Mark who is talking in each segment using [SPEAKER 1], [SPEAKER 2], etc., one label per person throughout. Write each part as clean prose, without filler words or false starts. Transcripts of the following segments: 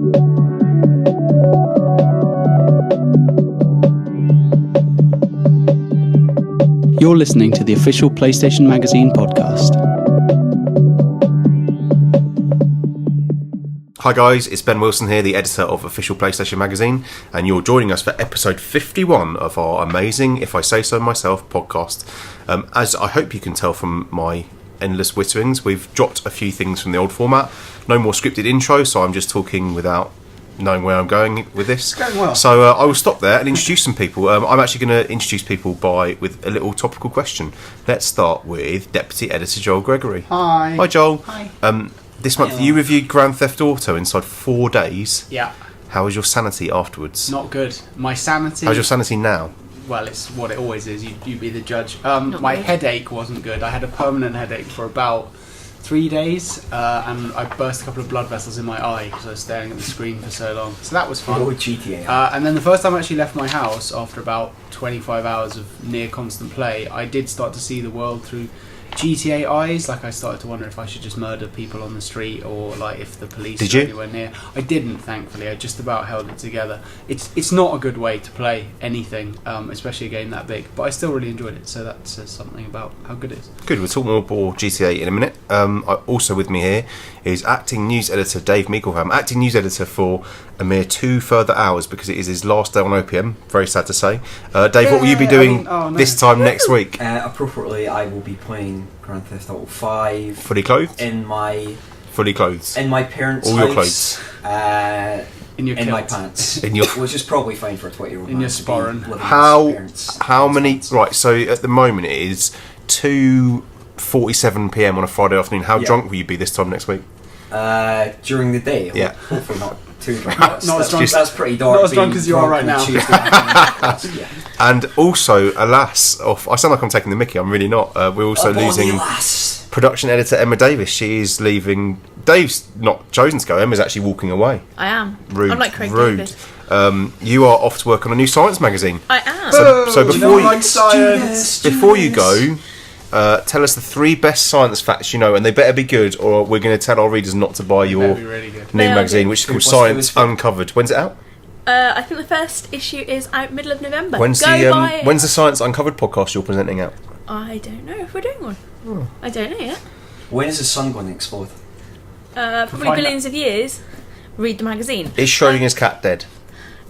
[SPEAKER 1] You're listening to the official PlayStation Magazine podcast.
[SPEAKER 2] Hi guys, it's Ben Wilson here, the editor of Official PlayStation Magazine, and you're joining us for episode 51 of our amazing, if I say so myself, podcast. As I hope you can tell from my endless witterings, we've dropped a few things from the old format. No more scripted intro, so I'm just talking without knowing where I'm going with this.
[SPEAKER 3] It's going well.
[SPEAKER 2] So I will stop there and introduce some people. I'm actually going to introduce people with a little topical question. Let's start with Deputy Editor Joel Gregory.
[SPEAKER 3] Hi.
[SPEAKER 2] Hi Joel.
[SPEAKER 3] Hi.
[SPEAKER 2] This month you reviewed Grand Theft Auto inside 4 days.
[SPEAKER 3] Yeah.
[SPEAKER 2] How was your sanity afterwards?
[SPEAKER 3] Not good. My sanity...
[SPEAKER 2] How's your sanity now?
[SPEAKER 3] Well, it's what it always is. You be the judge. My headache wasn't good. I had a permanent headache for about 3 days, and I burst a couple of blood vessels in my eye because I was staring at the screen for so long. So that was fun.
[SPEAKER 4] GTA.
[SPEAKER 3] And then the first time I actually left my house, after about 25 hours of near constant play, I did start to see the world through GTA eyes. Like, I started to wonder if I should just murder people on the street, or like if the police were anywhere near. I didn't, thankfully. I just about held it together. It's not a good way to play anything, especially a game that big, but I still really enjoyed it, so that says something about how good it is.
[SPEAKER 2] Good, we'll talk more about GTA in a minute. Also with me here is acting news editor Dave Meagleham, acting news editor for a mere 2 further hours because it is his last day on OPM, very sad to say. Dave, what will you be doing this time next week?
[SPEAKER 4] Appropriately, I will be playing Grand Theft Auto 5.
[SPEAKER 2] Fully clothed? Fully clothed.
[SPEAKER 4] In my parents'
[SPEAKER 2] all
[SPEAKER 4] house.
[SPEAKER 2] Your clothes?
[SPEAKER 4] In my pants. Which is probably fine for a 20-year-old
[SPEAKER 3] in your sporran.
[SPEAKER 2] How many... Right, so at the moment it is 2:47 PM on a Friday afternoon. How drunk will you be this time next week?
[SPEAKER 4] During the day?
[SPEAKER 2] Yeah.
[SPEAKER 4] Hopefully not too drunk.
[SPEAKER 3] That's
[SPEAKER 4] pretty dark.
[SPEAKER 3] Not as drunk as you are right now.
[SPEAKER 4] Yeah.
[SPEAKER 2] And also, alas, I sound like I'm taking the mickey. I'm really not. We're also losing production editor Emma Davis. She is leaving. Dave's not chosen to go. Emma's actually walking away.
[SPEAKER 5] I am.
[SPEAKER 2] Rude.
[SPEAKER 5] I'm like Craig
[SPEAKER 2] Rude.
[SPEAKER 5] David.
[SPEAKER 2] You are off to work on a new science magazine.
[SPEAKER 5] I am.
[SPEAKER 2] So before you go, tell us the 3 best science facts you know, and they better be good, or we're going to tell our readers not to buy your
[SPEAKER 3] really good.
[SPEAKER 2] new magazine, which is called Science Uncovered. When's it out?
[SPEAKER 5] I think the first issue is out middle of November.
[SPEAKER 2] When's the Science Uncovered podcast you're presenting out?
[SPEAKER 5] I don't know if we're doing one. I don't know yet.
[SPEAKER 4] When is the sun going to explode?
[SPEAKER 5] Probably billions of years. Read the magazine.
[SPEAKER 2] Is Schrodinger's cat dead?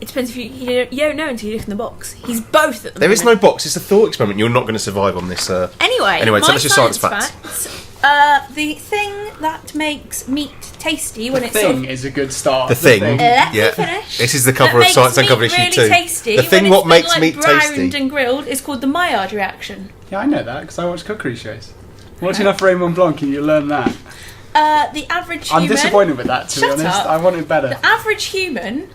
[SPEAKER 5] It depends if you don't know until you look in the box. He's both at the
[SPEAKER 2] There
[SPEAKER 5] moment.
[SPEAKER 2] is no box. It's a thought experiment. You're not going to survive on this.
[SPEAKER 5] Anyway,
[SPEAKER 2] tell us your science facts.
[SPEAKER 5] The thing that makes meat tasty when it's
[SPEAKER 3] is a good start.
[SPEAKER 2] The thing.
[SPEAKER 5] Let me finish.
[SPEAKER 2] This is the cover of Science Uncovered issue 2.
[SPEAKER 5] Really tasty
[SPEAKER 2] the thing what makes meat tasty.
[SPEAKER 5] Browned and grilled is called the Maillard reaction.
[SPEAKER 3] Yeah, I know that because I watch cookery shows. Watch enough Raymond Blanc and you'll learn that.
[SPEAKER 5] The average human...
[SPEAKER 3] I'm disappointed with that, to be honest.
[SPEAKER 5] Up.
[SPEAKER 3] I wanted better.
[SPEAKER 5] The average human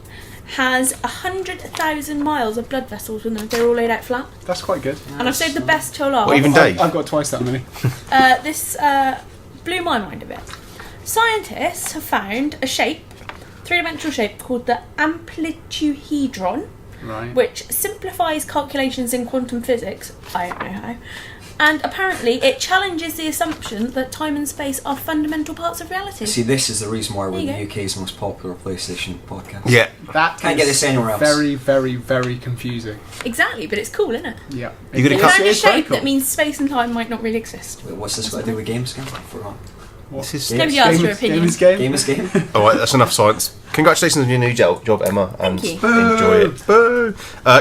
[SPEAKER 5] has 100,000 miles of blood vessels when they're all laid out flat.
[SPEAKER 3] That's quite good.
[SPEAKER 5] And I've saved the best till last.
[SPEAKER 2] Well, even Dave?
[SPEAKER 3] I've got twice that many.
[SPEAKER 5] This blew my mind a bit. Scientists have found a shape, 3-dimensional shape, called the amplituhedron, which simplifies calculations in quantum physics. I don't know how. And apparently it challenges the assumption that time and space are fundamental parts of reality.
[SPEAKER 4] See, this is the reason why we're the UK's most popular PlayStation podcast.
[SPEAKER 2] Yeah.
[SPEAKER 3] That
[SPEAKER 4] can't get this anywhere else.
[SPEAKER 3] Very, very, very confusing.
[SPEAKER 5] Exactly, but it's cool, isn't it?
[SPEAKER 3] Yeah.
[SPEAKER 2] You're going to
[SPEAKER 5] found a shape that means space and time might not really exist.
[SPEAKER 4] Wait, what's this got to do with games again? I forgot.
[SPEAKER 5] Nobody asked your opinion.
[SPEAKER 4] Game is game.
[SPEAKER 2] Alright, that's enough science. Congratulations on your new job, Emma, and
[SPEAKER 5] Thank you.
[SPEAKER 2] Enjoy it. Boo!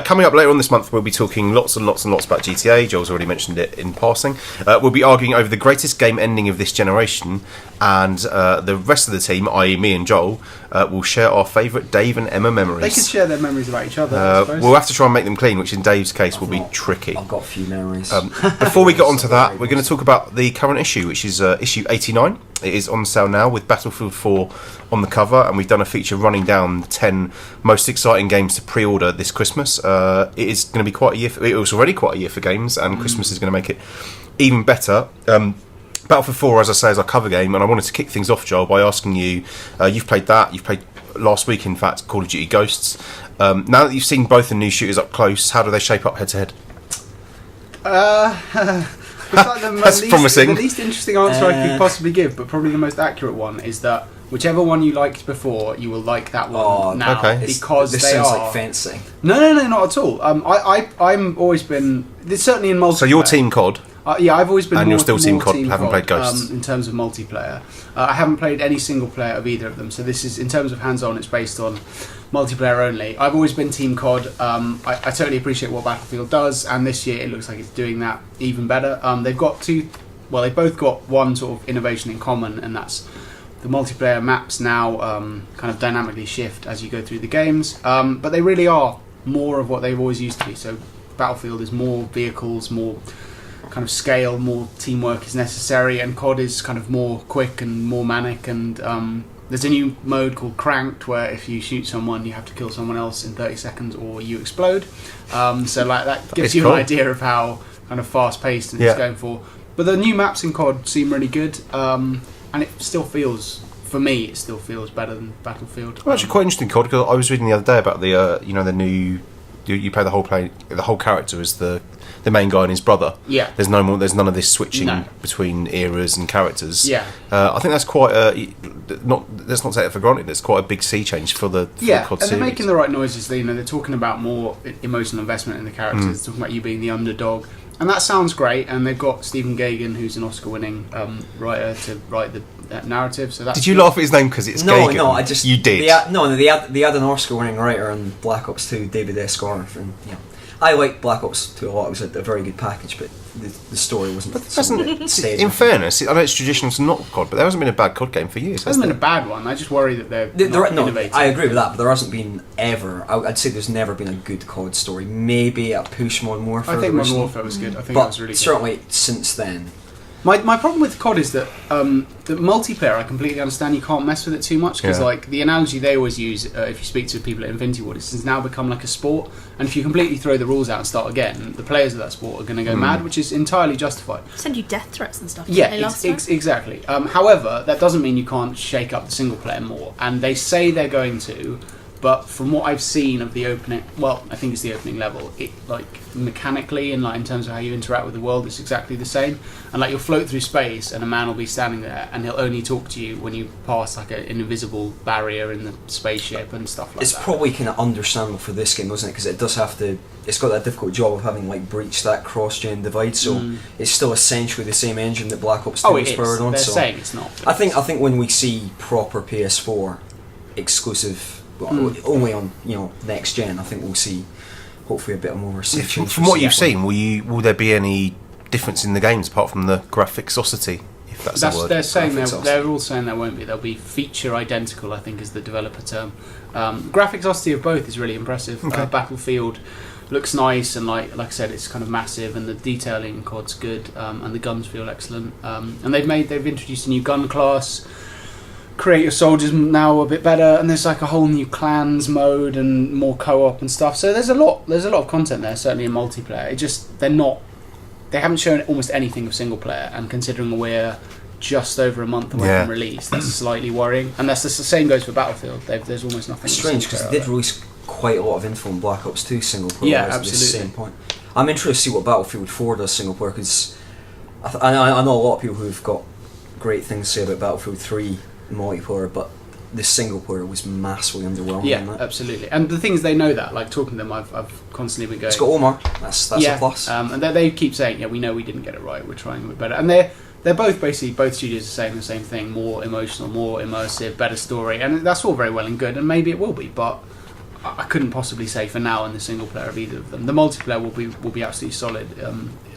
[SPEAKER 2] Coming up later on this month, we'll be talking lots and lots and lots about GTA. Joel's already mentioned it in passing. We'll be arguing over the greatest game ending of this generation, and the rest of the team, i.e. me and Joel, will share our favourite Dave and Emma memories.
[SPEAKER 3] They can share their memories about each other, I suppose.
[SPEAKER 2] We'll have to try and make them clean, which in Dave's case will be tricky.
[SPEAKER 4] I've got a few memories.
[SPEAKER 2] Before we get on to that, we're going to talk about the current issue, which is issue 89. It is on sale now with Battlefield 4 on the cover, and we've done a feature running down the 10 most exciting games to pre-order this Christmas. It is going to be quite a year. It was already quite a year for games, and Christmas is going to make it even better. Battlefield 4, as I say, is our cover game, and I wanted to kick things off, Joel, by asking you, you've played that, you've played last week, in fact, Call of Duty Ghosts. Now that you've seen both the new shooters up close, how do they shape up head-to-head?
[SPEAKER 3] It's like
[SPEAKER 2] That's promising.
[SPEAKER 3] The least interesting answer I could possibly give, but probably the most accurate one, is that whichever one you liked before, you will like that one now.
[SPEAKER 2] Okay.
[SPEAKER 3] Because
[SPEAKER 4] this
[SPEAKER 3] they
[SPEAKER 4] sounds
[SPEAKER 3] are
[SPEAKER 4] like fencing.
[SPEAKER 3] No, not at all. I'm always been certainly in multiplayer.
[SPEAKER 2] So you're Team COD.
[SPEAKER 3] Yeah, I've always been.
[SPEAKER 2] And
[SPEAKER 3] more,
[SPEAKER 2] you're still Team COD,
[SPEAKER 3] Team
[SPEAKER 2] haven't played Ghosts.
[SPEAKER 3] in terms of multiplayer. I haven't played any single player of either of them. So this is, in terms of hands-on, it's based on multiplayer only. I've always been Team COD. I totally appreciate what Battlefield does, and this year it looks like it's doing that even better. They've both got one sort of innovation in common, and that's the multiplayer maps now kind of dynamically shift as you go through the games. But they really are more of what they've always used to be. So Battlefield is more vehicles, more kind of scale, more teamwork is necessary, and COD is kind of more quick and more manic, and there's a new mode called Cranked where if you shoot someone you have to kill someone else in 30 seconds or you explode. So like that gives you an idea of how kind of fast paced it's going for. But the new maps in COD seem really good, and it still feels, for me, it still feels better than Battlefield.
[SPEAKER 2] Well, actually, quite interesting, COD, because I was reading the other day about the the new. You play the whole character as the main guy and his brother.
[SPEAKER 3] Yeah.
[SPEAKER 2] There's none of this switching between eras and characters.
[SPEAKER 3] Yeah.
[SPEAKER 2] I think that's quite let's not take it for granted. It's quite a big sea change for the COD
[SPEAKER 3] and
[SPEAKER 2] series.
[SPEAKER 3] they're making the right noises. They're talking about more emotional investment in the characters. They're talking about you being the underdog, and that sounds great. And they've got Stephen Gaghan, who's an Oscar-winning writer, to write the narrative. So that's
[SPEAKER 2] did you laugh at his name because it's Gaghan?
[SPEAKER 4] No, I just
[SPEAKER 2] you did.
[SPEAKER 4] They had an Oscar-winning writer on Black Ops 2, David S. Gower, and I like Black Ops 2 a lot. It was a very good package, but the story wasn't.
[SPEAKER 2] But in fairness, I know it's traditional to not COD, but there hasn't been a bad COD game for years.
[SPEAKER 3] It hasn't been a bad one. I just worry that they're not innovating.
[SPEAKER 4] I agree with that, but there hasn't been ever. I'd say there's never been a good COD story. Maybe a push Modern Warfare.
[SPEAKER 3] I think Modern Warfare was good. I think that was really good.
[SPEAKER 4] Certainly since then.
[SPEAKER 3] My problem with COD is that the multiplayer, I completely understand you can't mess with it too much, because like the analogy they always use if you speak to people at Infinity Ward, it's now become like a sport, and if you completely throw the rules out and start again, the players of that sport are going to go mad, which is entirely justified.
[SPEAKER 5] Send you death threats and stuff.
[SPEAKER 3] Yeah, exactly. However, that doesn't mean you can't shake up the single player more, and they say they're going to. But from what I've seen of the opening, I think it's the opening level, it like mechanically and like in terms of how you interact with the world, it's exactly the same. And like you'll float through space and a man will be standing there and he'll only talk to you when you pass like an invisible barrier in the spaceship and stuff like that.
[SPEAKER 4] It's probably kind of understandable for this game, doesn't it? Because it does have to. It's got that difficult job of having like breached that cross-gen divide, so it's still essentially the same engine that Black Ops 2 was powered on.
[SPEAKER 3] They're saying it's not.
[SPEAKER 4] I think when we see proper PS4 exclusive. Only on next gen, I think we'll see hopefully a bit more safe change.
[SPEAKER 2] From what you've seen, will there be any difference in the games apart from the graphicosity, if that's the word?
[SPEAKER 3] They're saying they're all saying there won't be. They'll be feature identical, I think is the developer term. Graphicosity of both is really impressive.
[SPEAKER 2] Okay.
[SPEAKER 3] Battlefield looks nice, and like I said, it's kind of massive, and the detailing in COD's good, and the guns feel excellent. And they've introduced a new gun class. Create your soldiers now a bit better, and there's like a whole new clans mode and more co-op and stuff. So there's a lot of content there, certainly in multiplayer. It just they haven't shown almost anything of single player, and considering we're just over a month away from release, that's slightly worrying. And that's the same goes for Battlefield. There's almost nothing.
[SPEAKER 4] It's strange because they did release quite a lot of info on Black Ops 2 single player.
[SPEAKER 3] Yeah,
[SPEAKER 4] at
[SPEAKER 3] absolutely.
[SPEAKER 4] the same point. I'm interested to see what Battlefield 4 does single player, because I know a lot of people who've got great things to say about Battlefield 3 multiplayer, but the single player was massively underwhelming.
[SPEAKER 3] Yeah, absolutely. And the thing is, they know that. Like talking to them, I've constantly been going.
[SPEAKER 4] It's got Omar. That's a plus.
[SPEAKER 3] And they keep saying, we know we didn't get it right. We're trying a bit better. And they're both studios are saying the same thing: more emotional, more immersive, better story. And that's all very well and good. And maybe it will be, but I couldn't possibly say for now in the single player of either of them. The multiplayer will be absolutely solid.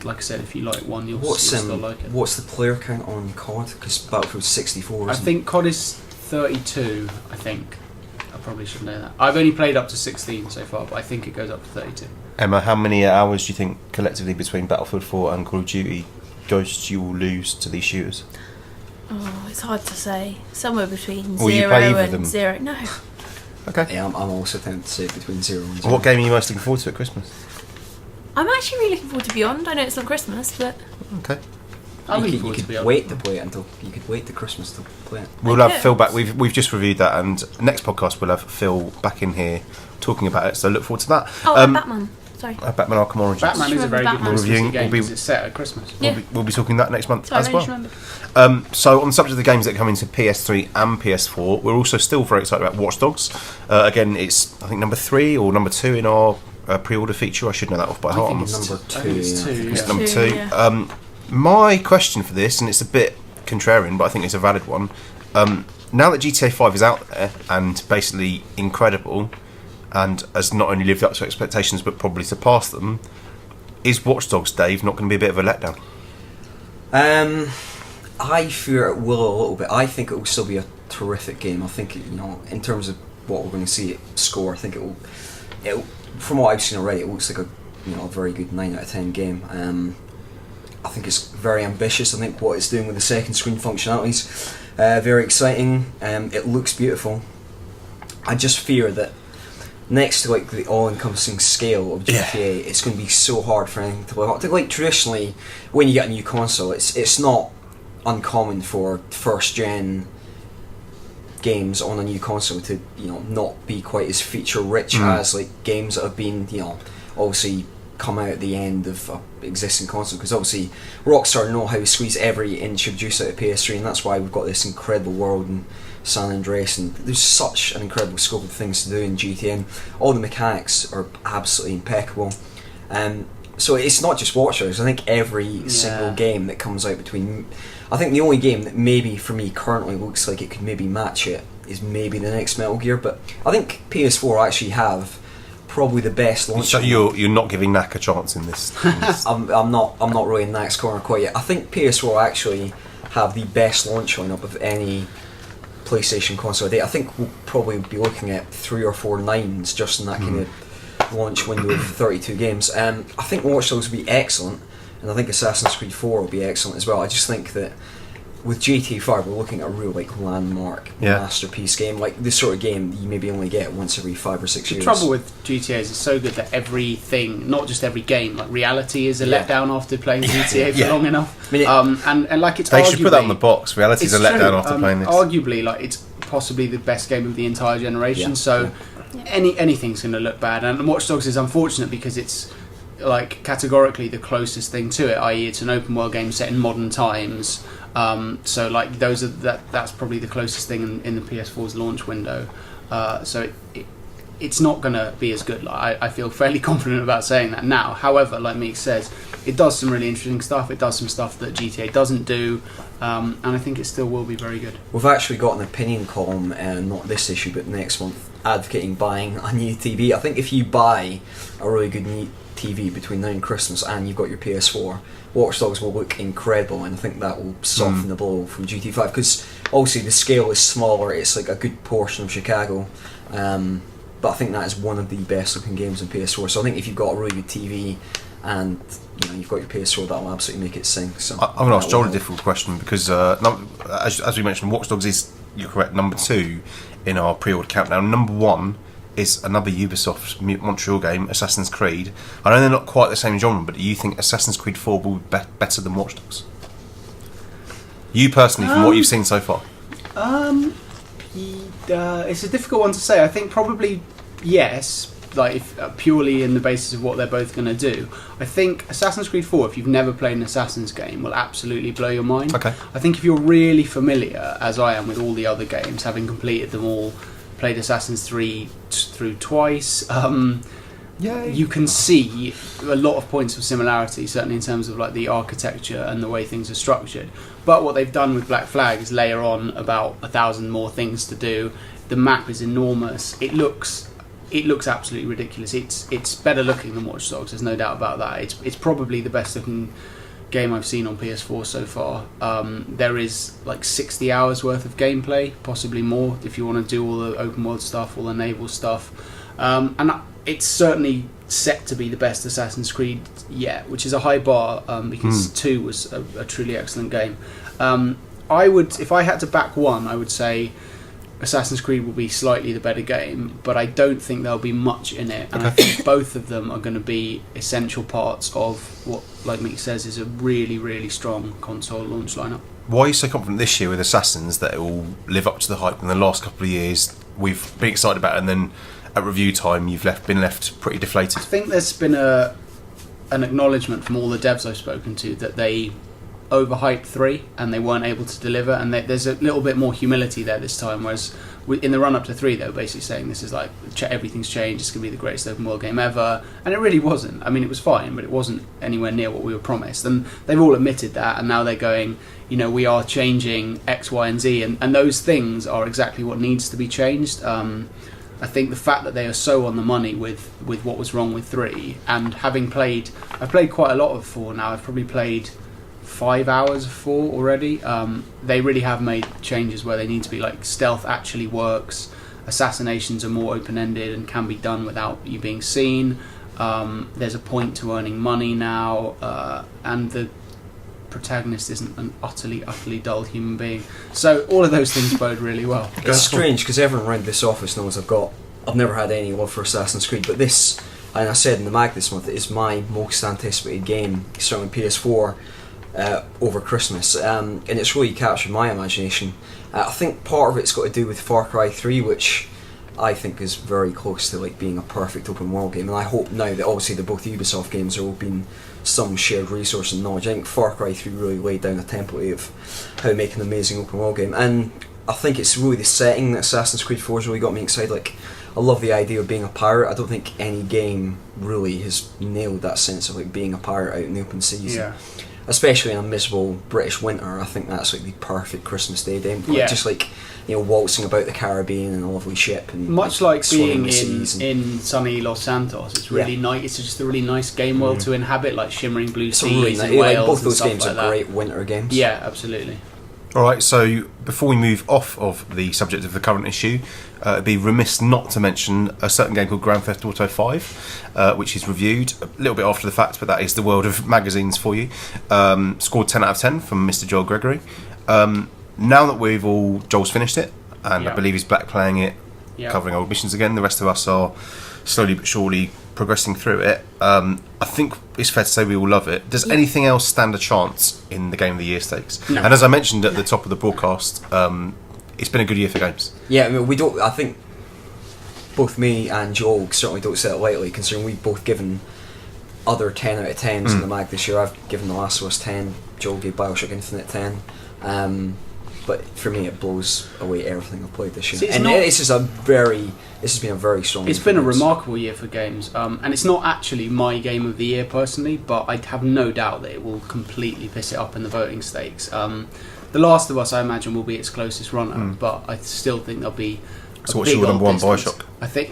[SPEAKER 3] Like I said, if you like one, you'll still like it.
[SPEAKER 4] What's the player count on COD? Because Battlefield's 64.
[SPEAKER 3] I think COD is 32. I think I probably should know that. I've only played up to 16 so far, but I think it goes up to 32.
[SPEAKER 2] Emma, how many hours do you think collectively between Battlefield 4 and Call of Duty Ghosts you will lose to these shooters?
[SPEAKER 5] Oh, it's hard to say. Somewhere between
[SPEAKER 2] Will you
[SPEAKER 5] 0
[SPEAKER 2] play either of
[SPEAKER 5] and
[SPEAKER 2] them?
[SPEAKER 5] 0. No.
[SPEAKER 2] Okay.
[SPEAKER 4] Yeah, I'm also tempted to say between 0 and 0.
[SPEAKER 2] What game are you most looking forward to at Christmas?
[SPEAKER 5] I'm actually really looking forward to Beyond. I know it's not Christmas, but
[SPEAKER 2] Okay.
[SPEAKER 4] You could wait to play it until you could wait to Christmas to play it.
[SPEAKER 2] We'll have Phil back. We've just reviewed that, and next podcast we'll have Phil back in here talking about it. So look forward to that.
[SPEAKER 5] and Batman. Sorry.
[SPEAKER 2] Batman Arkham Origins.
[SPEAKER 3] Batman is a very good
[SPEAKER 5] Batman.
[SPEAKER 3] Christmas
[SPEAKER 2] Reviewing
[SPEAKER 3] game
[SPEAKER 2] will be-
[SPEAKER 3] because it's set at Christmas.
[SPEAKER 5] Yeah.
[SPEAKER 2] We'll be talking that next month
[SPEAKER 5] Sorry,
[SPEAKER 2] as
[SPEAKER 5] I
[SPEAKER 2] well.
[SPEAKER 5] just remembered.
[SPEAKER 2] So on the subject of the games that come into PS3 and PS4, we're also still very excited about Watch Dogs. Again, it's I think number 3 or number 2 in our pre-order feature. I should know that off by heart.
[SPEAKER 4] Number two.
[SPEAKER 3] It's two,
[SPEAKER 4] yeah.
[SPEAKER 3] yeah.
[SPEAKER 2] Number
[SPEAKER 5] Two,
[SPEAKER 2] 2.
[SPEAKER 5] yeah.
[SPEAKER 2] My question for this, and it's a bit contrarian, but I think it's a valid one. Now that GTA 5 is out there and basically incredible, and has not only lived up to expectations but probably surpassed them, is Watch Dogs, Dave, not going to be a bit of a letdown?
[SPEAKER 4] I fear it will a little bit. I think it will still be a terrific game. I think in terms of what we're going to see it score, I think it will. From what I've seen already, it looks like a very good 9 out of 10 game. I think it's very ambitious. I think what it's doing with the second screen functionality is very exciting. It looks beautiful. I just fear that next to the all-encompassing scale of GTA, it's going to be so hard for anything to live up to. Traditionally, when you get a new console, it's not uncommon for first-gen games on a new console to not be quite as feature-rich as games that have been obviously come out at the end of an existing console, because obviously Rockstar know how to squeeze every inch of juice out of PS3, and that's why we've got this incredible world in San Andreas, and there's such an incredible scope of things to do in GTA, and all the mechanics are absolutely impeccable. So it's not just Watch Dogs. I think every single game that comes out I think the only game that maybe for me currently looks like it could maybe match it is maybe the next Metal Gear, but I think PS4 actually have probably the best launch.
[SPEAKER 2] So you're not giving Knack a chance in this.
[SPEAKER 4] I'm not really in Knack's corner quite yet. I think PS4 actually have the best launch lineup of any PlayStation console today. I think we'll probably be looking at 3 or 4 9s just in that kind of launch window of 32 games. I think Watch Dogs will be excellent, and I think Assassin's Creed 4 will be excellent as well. I just think that with GTA 5 we're looking at a real landmark masterpiece game, this sort of game that you maybe only get once every 5 or 6 years.
[SPEAKER 3] The trouble with GTA is it's so good that everything, not just every game, reality is a letdown after playing GTA for long enough.
[SPEAKER 4] I mean,
[SPEAKER 3] and it's
[SPEAKER 2] they
[SPEAKER 3] arguably,
[SPEAKER 2] should put that on the box. Reality is a letdown after playing this.
[SPEAKER 3] Arguably, it's possibly the best game of the entire generation. Anything's going to look bad. And Watch Dogs is unfortunate because it's categorically the closest thing to it, i.e., it's an open world game set in modern times. That's probably the closest thing in the PS4's launch window. So it's not going to be as good. I feel fairly confident about saying that now. However, like Meek says, it does some really interesting stuff. It does some stuff that GTA doesn't do, and I think it still will be very good.
[SPEAKER 4] We've actually got an opinion column, not this issue but next month, advocating buying a new TV. I think if you buy a really good new TV between now and Christmas and you've got your PS4, Watch Dogs will look incredible, and I think that will soften the blow from GTA 5, because obviously the scale is smaller, it's a good portion of Chicago, but I think that is one of the best looking games on PS4. So I think if you've got a really good TV and you've got your PS4, that will absolutely make it sing. So
[SPEAKER 2] I'm going to ask Joel a difficult question, because as we mentioned, Watch Dogs is, you're correct, number 2 in our pre-order countdown. Number 1 is another Ubisoft Montreal game, Assassin's Creed. I know they're not quite the same genre, but do you think Assassin's Creed 4 will be better than Watch Dogs? You personally, from what you've seen so far?
[SPEAKER 3] It's a difficult one to say. I think probably yes, purely in the basis of what they're both going to do. I think Assassin's Creed 4, if you've never played an Assassin's game, will absolutely blow your mind.
[SPEAKER 2] Okay.
[SPEAKER 3] I think if you're really familiar, as I am, with all the other games, having completed them all, played Assassin's 3 through twice, you can see a lot of points of similarity, certainly in terms of the architecture and the way things are structured. But what they've done with Black Flag is layer on about 1,000 more things to do. The map is enormous. It looks absolutely ridiculous. It's better looking than Watch Dogs. There's no doubt about that. It's probably the best looking game I've seen on PS4 so far. There is 60 hours worth of gameplay, possibly more if you want to do all the open world stuff, all the naval stuff, and it's certainly set to be the best Assassin's Creed yet, which is a high bar, because 2 was a truly excellent game. If I had to back one, I would say Assassin's Creed will be slightly the better game, but I don't think there'll be much in it, and I think both of them are going to be essential parts of what, like Mick says, is a really, really strong console launch lineup.
[SPEAKER 2] Why are you so confident this year with Assassins that it will live up to the hype in the last couple of years? We've been excited about it, and then at review time you've been left pretty deflated?
[SPEAKER 3] I think there's been an acknowledgement from all the devs I've spoken to that they overhyped 3 and they weren't able to deliver, and there's a little bit more humility there this time, whereas in the run up to 3 they were basically saying this is like everything's changed, it's going to be the greatest open world game ever, and it really wasn't. I mean, it was fine, but it wasn't anywhere near what we were promised, and they've all admitted that, and now they're going, we are changing X, Y and Z, and those things are exactly what needs to be changed. I think the fact that they are so on the money with what was wrong with 3, and I've played quite a lot of 4 now. I've probably played 5 hours of 4 already. They really have made changes where they need to be. Like, stealth actually works, assassinations are more open-ended and can be done without you being seen. There's a point to earning money now, and the protagonist isn't an utterly dull human being. So all of those things bode really well.
[SPEAKER 4] It's strange because everyone around this office knows I've never had any love for Assassin's Creed, but this, and I said in the mag this month, it is my most anticipated game, starting on PS4 over Christmas, and it's really captured my imagination. I think part of it's got to do with Far Cry 3, which I think is very close to like being a perfect open world game, and I hope now that obviously they're both Ubisoft games, there will be some shared resource and knowledge. I think Far Cry 3 really laid down a template of how to make an amazing open world game, and I think it's really the setting that Assassin's Creed 4 has really got me excited. Like, I love the idea of being a pirate. I don't think any game really has nailed that sense of like being a pirate out in the open seas.
[SPEAKER 3] Yeah.
[SPEAKER 4] Especially in a miserable British winter, I think that's like the perfect Christmas Day game.
[SPEAKER 3] Yeah.
[SPEAKER 4] Just like, waltzing about the Caribbean in a lovely ship, and
[SPEAKER 3] much like being
[SPEAKER 4] in
[SPEAKER 3] sunny Los Santos. It's really nice. It's just a really nice game world to inhabit, like shimmering blue seas
[SPEAKER 4] really
[SPEAKER 3] and Wales.
[SPEAKER 4] Both those
[SPEAKER 3] and
[SPEAKER 4] games
[SPEAKER 3] stuff
[SPEAKER 4] are
[SPEAKER 3] like
[SPEAKER 4] great winter games.
[SPEAKER 3] Yeah, absolutely.
[SPEAKER 2] Alright, so before we move off of the subject of the current issue, it'd be remiss not to mention a certain game called Grand Theft Auto 5, which is reviewed a little bit after the fact, but that is the world of magazines for you. Scored 10 out of 10 from Mr. Joel Gregory. Now that Joel's finished it, and I believe he's back playing it, covering old missions again, the rest of us are slowly but surely progressing through it. I think it's fair to say we all love it. Does anything else stand a chance in the Game of the Year stakes?
[SPEAKER 3] No.
[SPEAKER 2] And as I mentioned at the top of the broadcast, it's been a good year for games.
[SPEAKER 4] Yeah, I mean, I think both me and Joel certainly don't say it lightly, considering we've both given other 10 out of 10s in the mag this year. I've given The Last of Us 10, Joel gave Bioshock Infinite 10. But for me, it blows away everything I've played this year.
[SPEAKER 3] See,
[SPEAKER 4] this has been a very strong.
[SPEAKER 3] It's been a remarkable year for games, and it's not actually my game of the year personally, but I have no doubt that it will completely piss it up in the voting stakes. The Last of Us, I imagine, will be its closest runner, but I still think there'll be.
[SPEAKER 2] So what's your number one? Bioshock?
[SPEAKER 3] I think,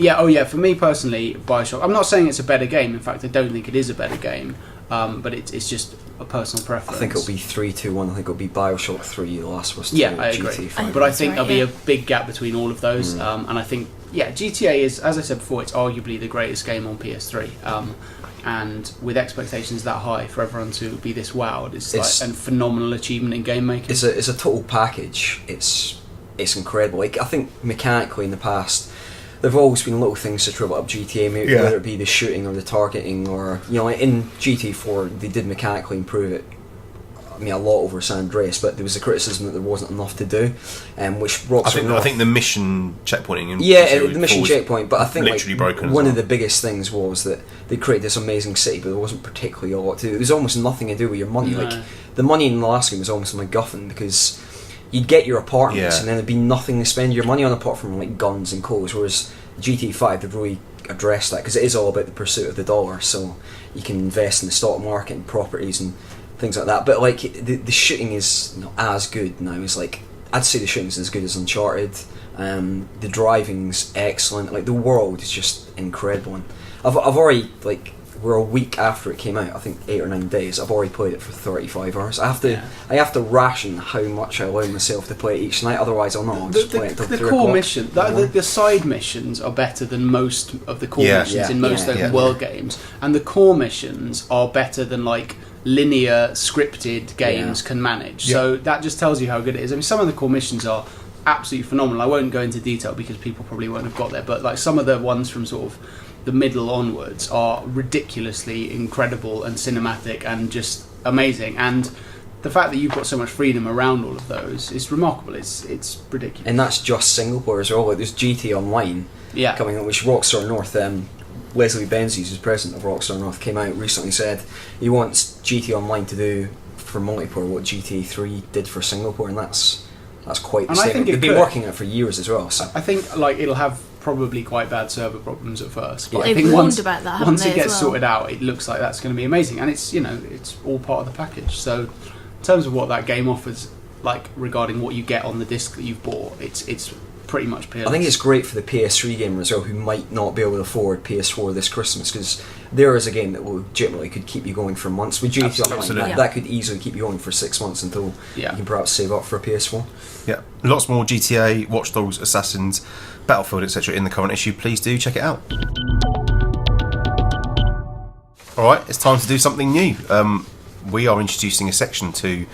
[SPEAKER 3] for me personally, Bioshock. I'm not saying it's a better game. In fact, I don't think it is a better game. But it's just a personal preference.
[SPEAKER 4] I think it'll be 3-2-1. I think it'll be Bioshock 3, The Last of Us 2,
[SPEAKER 3] yeah, I agree.
[SPEAKER 4] GTA 5.
[SPEAKER 3] But I think there'll be a big gap between all of those. And I think, GTA is, as I said before, it's arguably the greatest game on PS3. And with expectations that high for everyone to be this wowed, it's like a phenomenal achievement in game making.
[SPEAKER 4] It's a total package. It's incredible. Like, I think mechanically in the past, there've always been little things to trip up GTA, maybe whether it be the shooting or the targeting, or in GTA 4 they did mechanically improve it. I mean, a lot over San Andreas, but there was a criticism that there wasn't enough to do, which Rockstar
[SPEAKER 2] I think the mission checkpointing in
[SPEAKER 4] the mission checkpoint, but I think
[SPEAKER 2] literally broken.
[SPEAKER 4] One of the biggest things was that they created this amazing city, but there wasn't particularly a lot to do. There was almost nothing to do with your money.
[SPEAKER 3] No.
[SPEAKER 4] Like, the money in the last game was almost a MacGuffin, because you'd get your apartments and then there'd be nothing to spend your money on apart from like guns and clothes, whereas GTA 5 they've really addressed that, because it is all about the pursuit of the dollar, so you can invest in the stock market and properties and things like that. But like the shooting is as good now as, like, I'd say the shooting's as good as Uncharted. The driving's excellent. Like, the world is just incredible. And I've already, like, we're a week after it came out, I think 8 or 9 days. I've already played it for 35 hours. I have to ration how much I allow myself to play each night, otherwise I'll not just play it till 3
[SPEAKER 3] o'clock. The core mission, the side missions are better than most of the core missions in most open world games, and the core missions are better than like linear scripted games can manage. So that just tells you how good it is. I mean, some of the core missions are absolutely phenomenal. I won't go into detail because people probably won't have got there, but like some of the ones from sort of the middle onwards are ridiculously incredible and cinematic and just amazing. And the fact that you've got so much freedom around all of those is remarkable. It's ridiculous.
[SPEAKER 4] And that's just single player as well. Like there's GT Online coming up, which Rockstar North, Leslie Benzies, who's president of Rockstar North, came out recently and said he wants GT Online to do for multiplayer what GTA 3 did for single player, and that's quite the statement. They've been working on it for years as well. So
[SPEAKER 3] I think like it'll have probably quite bad server problems at first, but
[SPEAKER 5] I think once it
[SPEAKER 3] gets sorted out, it looks like that's going to be amazing, and it's it's all part of the package. So in terms of what that game offers, like regarding what you get on the disc that you've bought, it's pretty much peerless.
[SPEAKER 4] I think it's great for the PS3 gamer as well who might not be able to afford PS4 this Christmas, because there is a game that legitimately could keep you going for months. With GTA Online, that could easily keep you going for 6 months until you can perhaps save up for a PS4.
[SPEAKER 2] Yeah, lots more GTA, Watch Dogs, Assassins, Battlefield, etc. in the current issue. Please do check it out. Alright, it's time to do something new. We are introducing a section to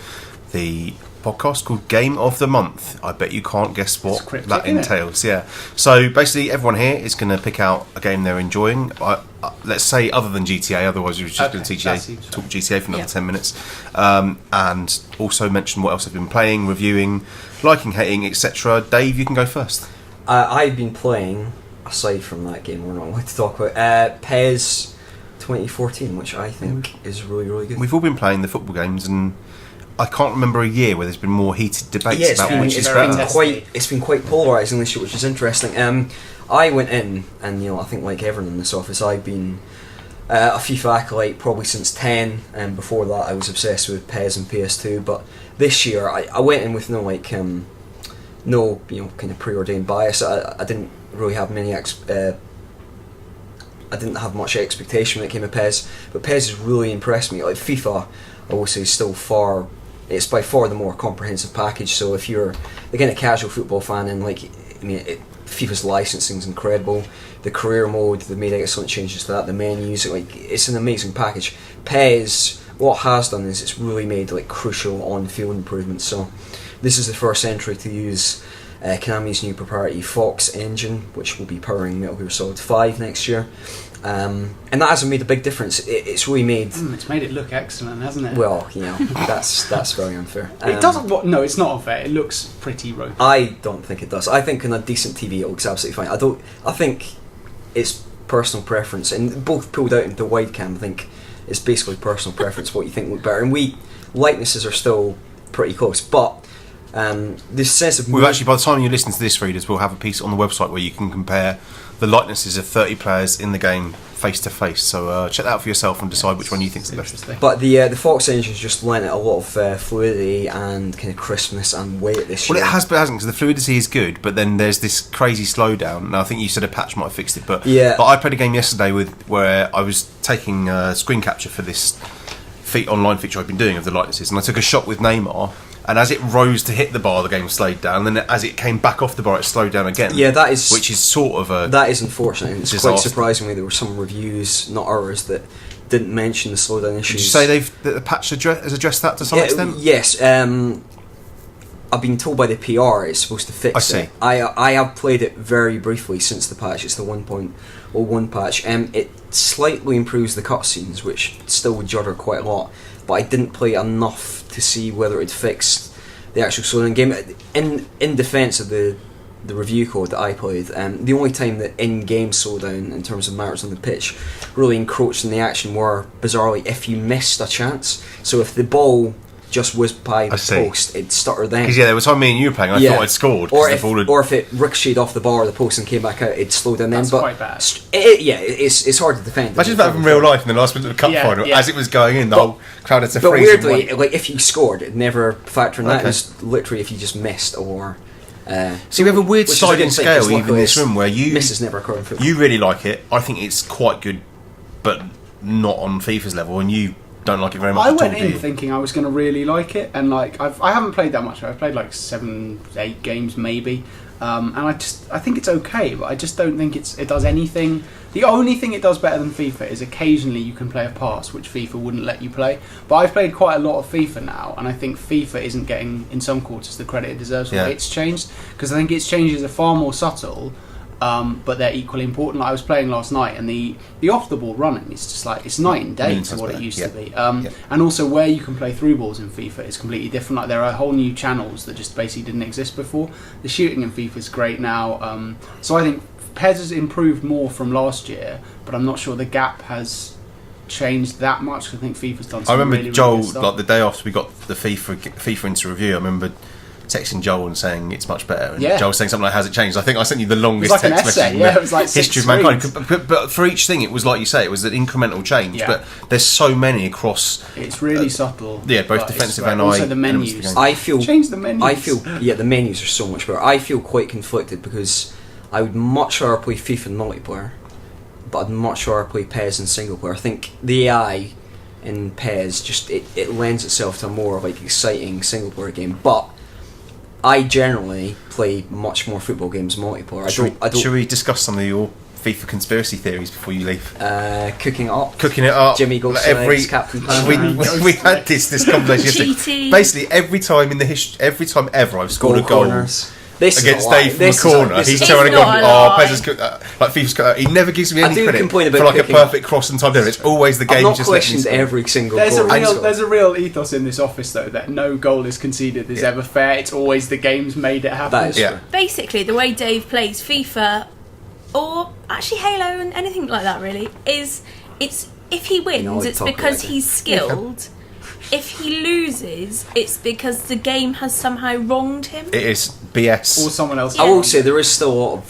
[SPEAKER 2] the podcast called Game of the Month. I bet you can't guess what that entails. Yeah. So basically, everyone here is going to pick out a game they're enjoying. Let's say other than GTA, otherwise we're just going to talk GTA for another 10 minutes. And also mention what else I've been playing, reviewing, liking, hating, etc. Dave, you can go first.
[SPEAKER 4] I've been playing, aside from that game we're not allowed to talk about, PES 2014, which I think is really, really good.
[SPEAKER 2] We've all been playing the football games, and I can't remember a year where there's been more heated debates about which is better.
[SPEAKER 4] It's been quite polarising this year, which is interesting. I went in, and I think like everyone in this office, I've been a FIFA acolyte probably since 10, and before that I was obsessed with PES and PS2. But this year I went in with no kind of preordained bias. I didn't really have I didn't have much expectation when it came to PES, but PES has really impressed me. Like FIFA, I will say, still it's by far the more comprehensive package. So if you're again a casual football fan, and FIFA's licensing is incredible. The career mode, they made excellent changes to that. The menus, it's an amazing package. PES, what it has done is it's really made crucial on-field improvements. So this is the first entry to use Konami's new proprietary Fox engine, which will be powering Metal Gear Solid 5 next year. And that hasn't made a big difference. It's really made...
[SPEAKER 3] it's made it look excellent, hasn't it?
[SPEAKER 4] Well, that's very unfair.
[SPEAKER 3] It doesn't... No, it's not unfair. It looks pretty ropey.
[SPEAKER 4] I don't think it does. I think on a decent TV it looks absolutely fine. I think it's personal preference, and both pulled out into wide cam. I think it's basically personal preference what you think look better. And likenesses are still pretty close, but this sense of...
[SPEAKER 2] We've actually, by the time you listen to this, readers, we'll have a piece on the website where you can compare the likenesses of 30 players in the game face to face. So check that out for yourself and decide which one you think is the best.
[SPEAKER 4] But the Fox engine's just lent it a lot of fluidity and kind of crispness and weight this year.
[SPEAKER 2] Well, it has, but it hasn't, because the fluidity is good, but then there's this crazy slowdown. Now, I think you said a patch might have fixed it, but I played a game yesterday where I was taking screen capture for this online feature I've been doing of the likenesses, and I took a shot with Neymar. And as it rose to hit the bar, the game slowed down. And then as it came back off the bar, it slowed down again.
[SPEAKER 4] Yeah, that is...
[SPEAKER 2] Which is sort of a...
[SPEAKER 4] That is unfortunate. It's quite surprisingly there were some reviews, not ours, that didn't mention the slowdown issues.
[SPEAKER 2] Did you say that the patch has addressed that to some extent?
[SPEAKER 4] Yes. I've been told by the PR it's supposed to fix it. I have played it very briefly since the patch. It's the 1.01 patch. It slightly improves the cutscenes, which still would judder quite a lot. But I didn't play enough to see whether it fixed the actual slowdown game. In defence of the review code that I played, the only time that in-game slowdown in terms of matters on the pitch really encroached in the action were, bizarrely, if you missed a chance. So if the ball just whizzed by the post, it'd stutter then.
[SPEAKER 2] Because there was time me and you were playing, I thought I'd scored.
[SPEAKER 4] Or if it ricocheted off the bar or the post and came back out, it'd slow down then.
[SPEAKER 3] That's quite bad.
[SPEAKER 4] It's hard to defend.
[SPEAKER 2] Imagine that in real life in the last minute of the cup final, as it was going in, the whole crowd had to freeze.
[SPEAKER 4] But weirdly, if you scored, it never factored in that. It was literally if you just missed or...
[SPEAKER 2] so we have a weird sliding scale even in this room where
[SPEAKER 4] misses never occur in football.
[SPEAKER 2] You really like it. I think it's quite good, but not on FIFA's level, and you don't like it very much.
[SPEAKER 3] I went in thinking I was going to really like it, and I haven't played that much. I've played 7-8 games maybe, and I think it's okay, but I just don't think it does anything. The only thing it does better than FIFA is occasionally you can play a pass, which FIFA wouldn't let you play. But I've played quite a lot of FIFA now, and I think FIFA isn't getting, in some quarters, the credit it deserves for it's changed, because I think its changes are far more subtle, but they're equally important. Like I was playing last night, and the off the ball running is just like it's night and day to what it used to be. And also where you can play through balls in FIFA is completely different. Like there are whole new channels that just basically didn't exist before. The shooting in FIFA is great now. So I think PES has improved more from last year, but I'm not sure the gap has changed that much. I think FIFA's done some
[SPEAKER 2] I remember
[SPEAKER 3] really,
[SPEAKER 2] Joel,
[SPEAKER 3] really good stuff.
[SPEAKER 2] like the day after we got the FIFA into review, I remember texting Joel and saying it's much better, and Joel saying something like, "Has it changed?" I think I sent you the longest
[SPEAKER 3] text
[SPEAKER 2] message.
[SPEAKER 3] Yeah, it was like
[SPEAKER 2] history of mankind. But for each thing, it was like you say, it was an incremental change.
[SPEAKER 3] Yeah.
[SPEAKER 2] But there's so many across.
[SPEAKER 3] It's really subtle.
[SPEAKER 2] Yeah, both defensive and
[SPEAKER 3] also the menus.
[SPEAKER 4] Change
[SPEAKER 3] the menus.
[SPEAKER 4] I feel the menus are so much better. I feel quite conflicted because I would much rather play FIFA in multiplayer, but I'd much rather play PES in single player. I think the AI in PES just it lends itself to a more like exciting single player game, but I generally play much more football games multiplayer.
[SPEAKER 2] Should we discuss some of your FIFA conspiracy theories before you leave?
[SPEAKER 4] Cooking it up. Jimmy goes Captain Planet.
[SPEAKER 2] We had this conversation yesterday. Basically, every time ever I've scored a goal against Dave from the corner, he's turning and going, PES has like FIFA's cut out. He never gives me any credit for like a perfect cross and time there. It's always the game.
[SPEAKER 4] I've not
[SPEAKER 2] just
[SPEAKER 4] questioned every single goal.
[SPEAKER 3] There's a real ethos in this office though that no goal is conceded is ever fair. It's always the game's made it happen.
[SPEAKER 4] That is true.
[SPEAKER 5] Basically, the way Dave plays FIFA, or actually Halo and anything like that, really, is it's if he wins, it's because he's skilled. If he loses, it's because the game has somehow wronged him.
[SPEAKER 2] It is BS.
[SPEAKER 3] Or someone else.
[SPEAKER 4] I will say there is still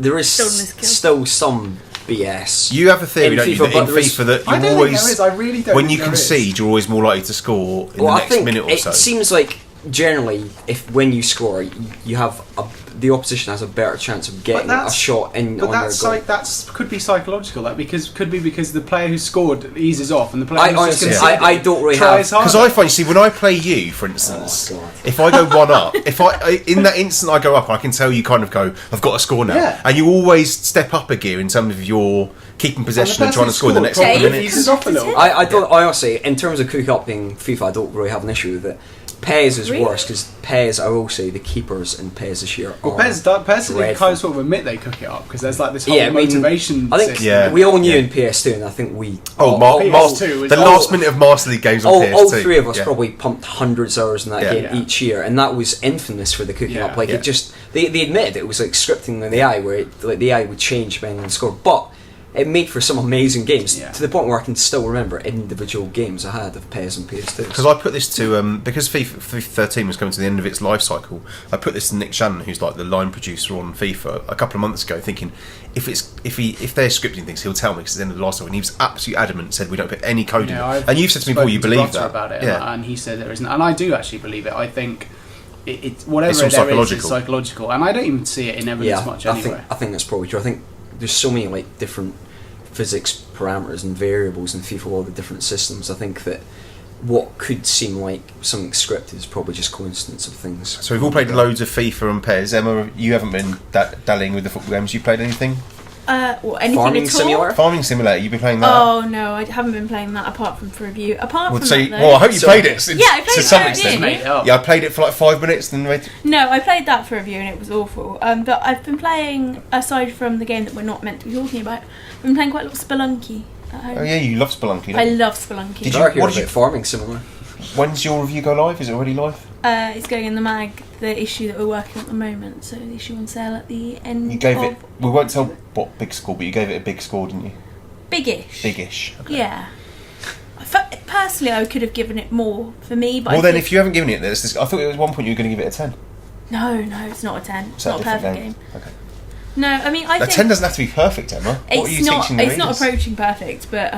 [SPEAKER 4] still some BS.
[SPEAKER 2] You have a theory, don't you, that in FIFA that you always,
[SPEAKER 3] I really don't.
[SPEAKER 2] when you concede, you're always more likely to score in the next minute or so.
[SPEAKER 4] It seems like generally, when you score, you have the opposition has a better chance of getting a shot in.
[SPEAKER 3] But that could be psychological. That could be because the player who scored eases off, and the player who's just conceded
[SPEAKER 4] I don't really
[SPEAKER 3] tries harder.
[SPEAKER 2] Because I find, you see, when I play you, for instance, if I go one up, in that instant I go up, I can tell you kind of go, I've got to score now, and you always step up a gear in terms of your keeping possession and trying to score in the next couple of minutes.
[SPEAKER 4] I honestly, in terms of cook up in FIFA, I don't really have an issue with it. PES is worse because PES, I will say, the keepers in PES this year are
[SPEAKER 3] PES kind of sort of admit they cook it up because there's like this whole motivation
[SPEAKER 4] I think
[SPEAKER 3] system.
[SPEAKER 4] we all knew in PS2, and I think we
[SPEAKER 3] PS2
[SPEAKER 2] last minute of Master League games on PS2.
[SPEAKER 4] All three of us probably pumped hundreds of hours in that game each year, and that was infamous for the cooking up. Like it just they admitted it was like scripting in the AI where the AI would change depending on the score, but it made for some amazing games to the point where I can still remember individual games I had of PES and PS2.
[SPEAKER 2] Because I put this to because FIFA 13 was coming to the end of its life cycle, I put this to Nick Shannon, who's like the line producer on FIFA, a couple of months ago, thinking if they're scripting things, he'll tell me because it's the end of the life cycle. And he was absolutely adamant, said we don't put any code in. And you've said to me before, you believe that
[SPEAKER 3] about it, and he said there isn't, and I do actually believe it. I think it's whatever it's is psychological, and I don't even see it in evidence much anyway.
[SPEAKER 4] I think that's probably true. I think there's so many like different physics parameters and variables in FIFA, all the different systems. I think that what could seem like something scripted is probably just coincidence of things.
[SPEAKER 2] So we've all played loads of FIFA and PES. Emma, you haven't been dallying with the football games. You played anything?
[SPEAKER 5] Anything
[SPEAKER 4] Farming
[SPEAKER 5] at all?
[SPEAKER 4] Simulator?
[SPEAKER 2] Farming Simulator, you've been playing that?
[SPEAKER 5] Oh no, I haven't been playing that apart from for review.
[SPEAKER 2] I hope you played it.
[SPEAKER 5] I played
[SPEAKER 2] to some extent. I played it for like 5 minutes and then
[SPEAKER 5] No, I played that for review and it was awful. But I've been playing, aside from the game that we're not meant to be talking about, I've been playing quite a lot of Spelunky at home.
[SPEAKER 2] Oh yeah, you love Spelunky.
[SPEAKER 5] I love Spelunky.
[SPEAKER 4] What did you Farming Simulator?
[SPEAKER 2] When's your review go live? Is it already live?
[SPEAKER 5] It's going in the mag, the issue that we're working on at the moment, so the issue on sale at the end.
[SPEAKER 2] You gave it, we won't tell what big score, but you gave it a big score, didn't you?
[SPEAKER 5] Biggish.
[SPEAKER 2] Okay.
[SPEAKER 5] Yeah. Personally, I could have given it more for me, but
[SPEAKER 2] then if you haven't given it this, I thought at one point you were going to give it a 10.
[SPEAKER 5] No, it's not a 10. It's not a perfect game.
[SPEAKER 2] Okay.
[SPEAKER 5] No, I mean, I think
[SPEAKER 2] 10 doesn't have to be perfect, Emma. What are you teaching the
[SPEAKER 5] It's
[SPEAKER 2] readers?
[SPEAKER 5] not approaching perfect, but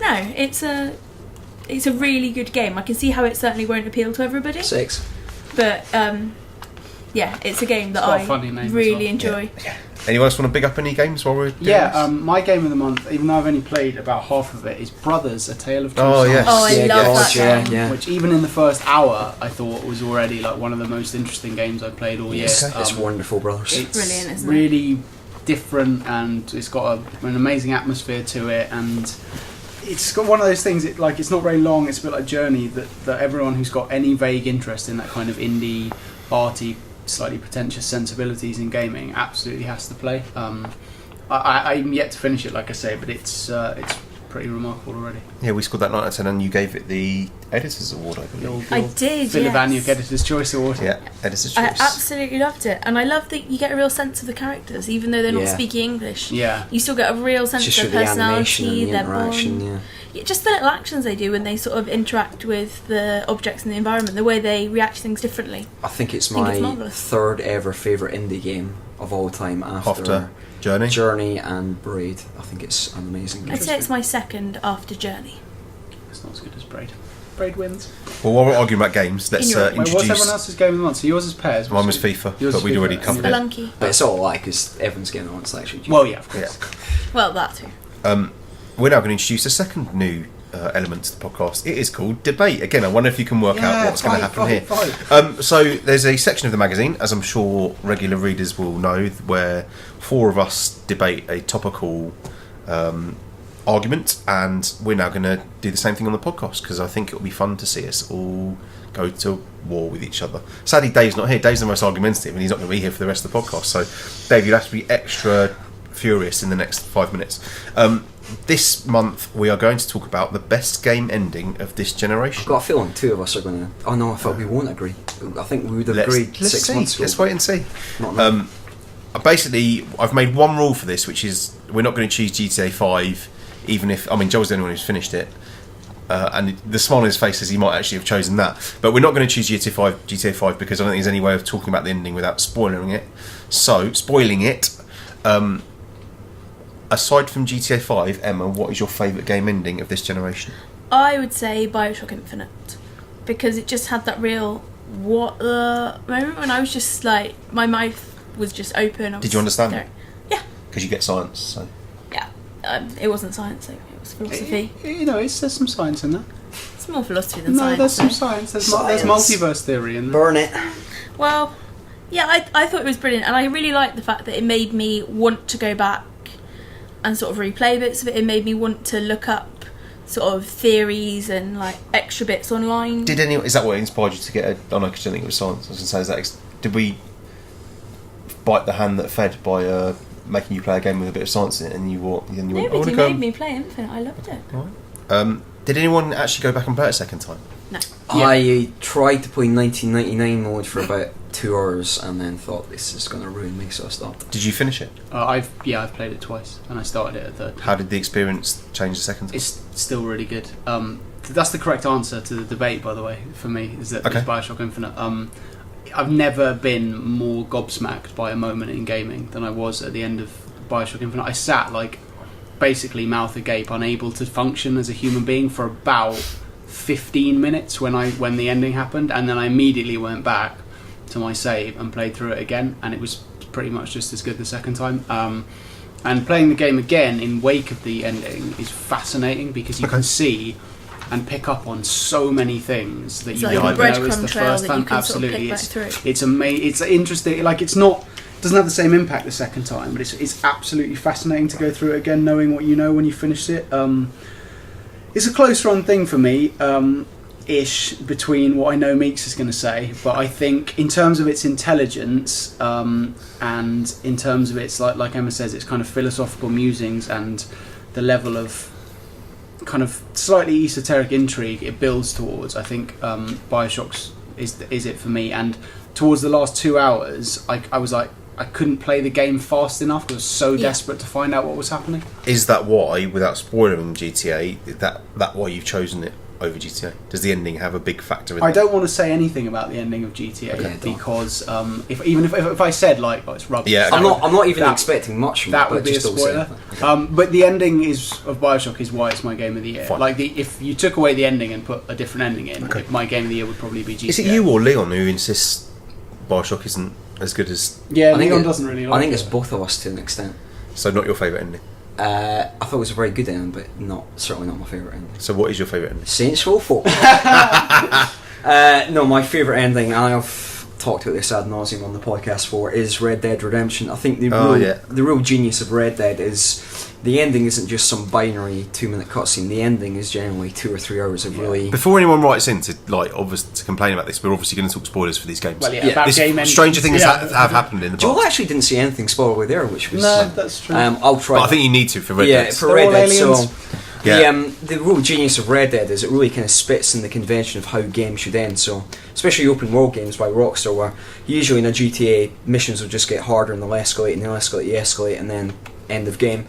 [SPEAKER 5] no, it's a really good game. I can see how it certainly won't appeal to everybody.
[SPEAKER 4] 6.
[SPEAKER 5] But yeah, it's a game that I really enjoy.
[SPEAKER 2] Yeah. Anyone else want to big up any games while we're doing this?
[SPEAKER 3] My game of the month, even though I've only played about half of it, is Brothers: A Tale of Two
[SPEAKER 2] Oh,
[SPEAKER 3] Sons.
[SPEAKER 2] yes.
[SPEAKER 5] Oh, I love that game.
[SPEAKER 4] Yeah.
[SPEAKER 3] Which even in the first hour, I thought was already like one of the most interesting games I've played all year.
[SPEAKER 4] It's wonderful, brothers.
[SPEAKER 3] It's
[SPEAKER 5] brilliant, isn't
[SPEAKER 3] really different, and it's got an amazing atmosphere to it, and it's got one of those things. It's not very long. It's a bit like Journey that everyone who's got any vague interest in that kind of indie, arty slightly pretentious sensibilities in gaming absolutely has to play. I'm yet to finish it, like I say, but it's pretty remarkable already.
[SPEAKER 2] Yeah, we scored that 9 out of 10, and you gave it the Editor's Award, I believe.
[SPEAKER 5] I did,
[SPEAKER 3] Phil
[SPEAKER 5] yes.
[SPEAKER 3] Ivaniuk Editor's Choice Award.
[SPEAKER 2] Yeah, Editor's
[SPEAKER 5] I
[SPEAKER 2] Choice.
[SPEAKER 5] absolutely loved it, and I love that you get a real sense of the characters, even though they're not speaking English.
[SPEAKER 3] Yeah,
[SPEAKER 5] you still get a real sense
[SPEAKER 4] Just
[SPEAKER 5] of
[SPEAKER 4] with
[SPEAKER 5] their
[SPEAKER 4] the animation
[SPEAKER 5] personality,
[SPEAKER 4] and the
[SPEAKER 5] their
[SPEAKER 4] interaction,
[SPEAKER 5] bond. Yeah, just the little actions they do when they sort of interact with the objects in the environment, the way they react to things differently.
[SPEAKER 4] I think it's
[SPEAKER 5] I think
[SPEAKER 4] my
[SPEAKER 5] marvellous.
[SPEAKER 4] third ever favourite indie game of all time after
[SPEAKER 2] Journey
[SPEAKER 4] and Braid. I think it's an amazing game.
[SPEAKER 5] I'd say it's my second after Journey.
[SPEAKER 3] it's not as good as Braid. Braid wins.
[SPEAKER 2] Well, while we're arguing about games, let's
[SPEAKER 3] Wait,
[SPEAKER 2] introduce...
[SPEAKER 3] what's everyone else's game of the month? So yours is Pairs.
[SPEAKER 2] Mine was FIFA,
[SPEAKER 3] Yours
[SPEAKER 2] but
[SPEAKER 3] is
[SPEAKER 2] we'd
[SPEAKER 3] FIFA,
[SPEAKER 2] already
[SPEAKER 3] and
[SPEAKER 2] covered it.
[SPEAKER 5] Spelunky.
[SPEAKER 4] But it's all alike because everyone's getting on selection.
[SPEAKER 3] Well, yeah, of course.
[SPEAKER 5] Well, that too.
[SPEAKER 2] We're now going to introduce a second new element to the podcast. It is called Debate. Again, I wonder if you can work out what's going to happen here. So there's a section of the magazine, as I'm sure regular readers will know, where 4 of us debate a topical argument, and we're now going to do the same thing on the podcast, because I think it'll be fun to see us all go to war with each other. Sadly, Dave's not here. Dave's the most argumentative, and he's not going to be here for the rest of the podcast. So, Dave, you'll have to be extra furious in the next 5 minutes. This month, we are going to talk about the best game ending of this generation.
[SPEAKER 4] I've got a feeling 2 of us are going to... Oh no, I thought we won't agree. I think we would have agreed
[SPEAKER 2] let's
[SPEAKER 4] 6
[SPEAKER 2] see.
[SPEAKER 4] months ago.
[SPEAKER 2] Let's wait and see.
[SPEAKER 4] Not now.
[SPEAKER 2] Basically, I've made one rule for this, which is we're not going to choose GTA 5, even if... I mean, Joel's the only one who's finished it. And the smile on his face says he might actually have chosen that. But we're not going to choose GTA 5 because I don't think there's any way of talking about the ending without spoiling it. So, spoiling it... aside from GTA 5, Emma, what is your favourite game ending of this generation?
[SPEAKER 5] I would say Bioshock Infinite, because it just had that real what the moment when I was just like, my mouth was just open.
[SPEAKER 2] Did you understand
[SPEAKER 5] staring.
[SPEAKER 2] it?
[SPEAKER 5] Yeah.
[SPEAKER 2] Because you get science, so...
[SPEAKER 5] Yeah. It wasn't science, though. It was philosophy.
[SPEAKER 3] There's some science in that.
[SPEAKER 5] It's more philosophy than
[SPEAKER 3] No,
[SPEAKER 5] science.
[SPEAKER 3] there's some
[SPEAKER 5] though.
[SPEAKER 3] science. There's
[SPEAKER 4] Science.
[SPEAKER 3] multiverse theory in there.
[SPEAKER 4] Burn it.
[SPEAKER 5] Well, yeah, I thought it was brilliant, and I really liked the fact that it made me want to go back and sort of replay bits of it. It made me want to look up sort of theories and like extra bits online.
[SPEAKER 2] Is that what inspired you to get a... Oh no, because I think it was science. I was going to say, did we bite the hand that fed by making you play a game with a bit of science in it, and you went...
[SPEAKER 5] Nobody made me play Infinite. I loved it.
[SPEAKER 2] Right. Did anyone actually go back and play it a second time?
[SPEAKER 5] No.
[SPEAKER 4] I tried to play 1999 mode for about 2 hours and then thought this is going to ruin me, so I stopped.
[SPEAKER 2] Did you finish it?
[SPEAKER 3] I've played it twice, and I started it at third.
[SPEAKER 2] How did the experience change the second time?
[SPEAKER 3] It's still really good. That's the correct answer to the debate, by the way, for me, is that it's Bioshock Infinite. I've never been more gobsmacked by a moment in gaming than I was at the end of Bioshock Infinite. I sat like basically mouth agape, unable to function as a human being for about 15 minutes when the ending happened, and then I immediately went back to my save and played through it again, and it was pretty much just as good the second time. And playing the game again in wake of the ending is fascinating because you can see and pick up on so many things that you
[SPEAKER 5] like
[SPEAKER 3] don't
[SPEAKER 5] a breadcrumb
[SPEAKER 3] notice the
[SPEAKER 5] trail
[SPEAKER 3] first
[SPEAKER 5] that
[SPEAKER 3] time.
[SPEAKER 5] you can
[SPEAKER 3] Absolutely,
[SPEAKER 5] sort of pick back through.
[SPEAKER 3] it's amazing. It's interesting. Like it doesn't have the same impact the second time, but it's absolutely fascinating to go through it again, knowing what you know when you finish it. It's a close run thing for me, ish, between what I know Meeks is going to say, but I think in terms of its intelligence and in terms of its like Emma says, its kind of philosophical musings and the level of kind of slightly esoteric intrigue it builds towards, I think Bioshock's is it for me. And towards the last 2 hours, I was like, I couldn't play the game fast enough. I was so desperate to find out what was happening.
[SPEAKER 2] Is that why, without spoiling GTA, that why you've chosen it over GTA? Does the ending have a big factor in that?
[SPEAKER 3] I don't want to say anything about the ending of GTA because if I said like, oh, it's rubbish,
[SPEAKER 4] I'm not even expecting much from
[SPEAKER 3] that
[SPEAKER 4] it,
[SPEAKER 3] would be a spoiler. But the ending of Bioshock is why it's my game of the year.
[SPEAKER 2] Fine.
[SPEAKER 3] Like if you took away the ending and put a different ending in, my game of the year would probably be GTA.
[SPEAKER 2] Is it you or Leon who insists Bioshock isn't as good as...
[SPEAKER 3] Yeah, Leon doesn't really like it.
[SPEAKER 4] I think it's both of us to an extent.
[SPEAKER 2] So not your favourite ending?
[SPEAKER 4] I thought it was a very good ending, but certainly not my favourite ending.
[SPEAKER 2] So what is your favourite ending?
[SPEAKER 4] Saints Row 4. No, my favourite ending, and I have talked about this ad nauseum on the podcast for, is Red Dead Redemption. I think the real genius of Red Dead is the ending isn't just some binary 2-minute cutscene. The ending is generally 2 or 3 hours of really...
[SPEAKER 2] Before anyone writes in to to complain about this, we're obviously going to talk spoilers for these games.
[SPEAKER 3] Well, about game endings.
[SPEAKER 2] Stranger things have happened in the past.
[SPEAKER 4] Joel actually didn't see anything spoilery there, which was...
[SPEAKER 3] No, that's true.
[SPEAKER 4] I'll try...
[SPEAKER 2] But I think you need to for Red Dead.
[SPEAKER 4] Yeah, for Red Dead, so...
[SPEAKER 2] Yeah.
[SPEAKER 4] The real genius of Red Dead is it really kind of spits in the convention of how games should end. So, especially open world games by Rockstar, where usually in a GTA missions will just get harder and they'll escalate and they'll escalate and then end of game.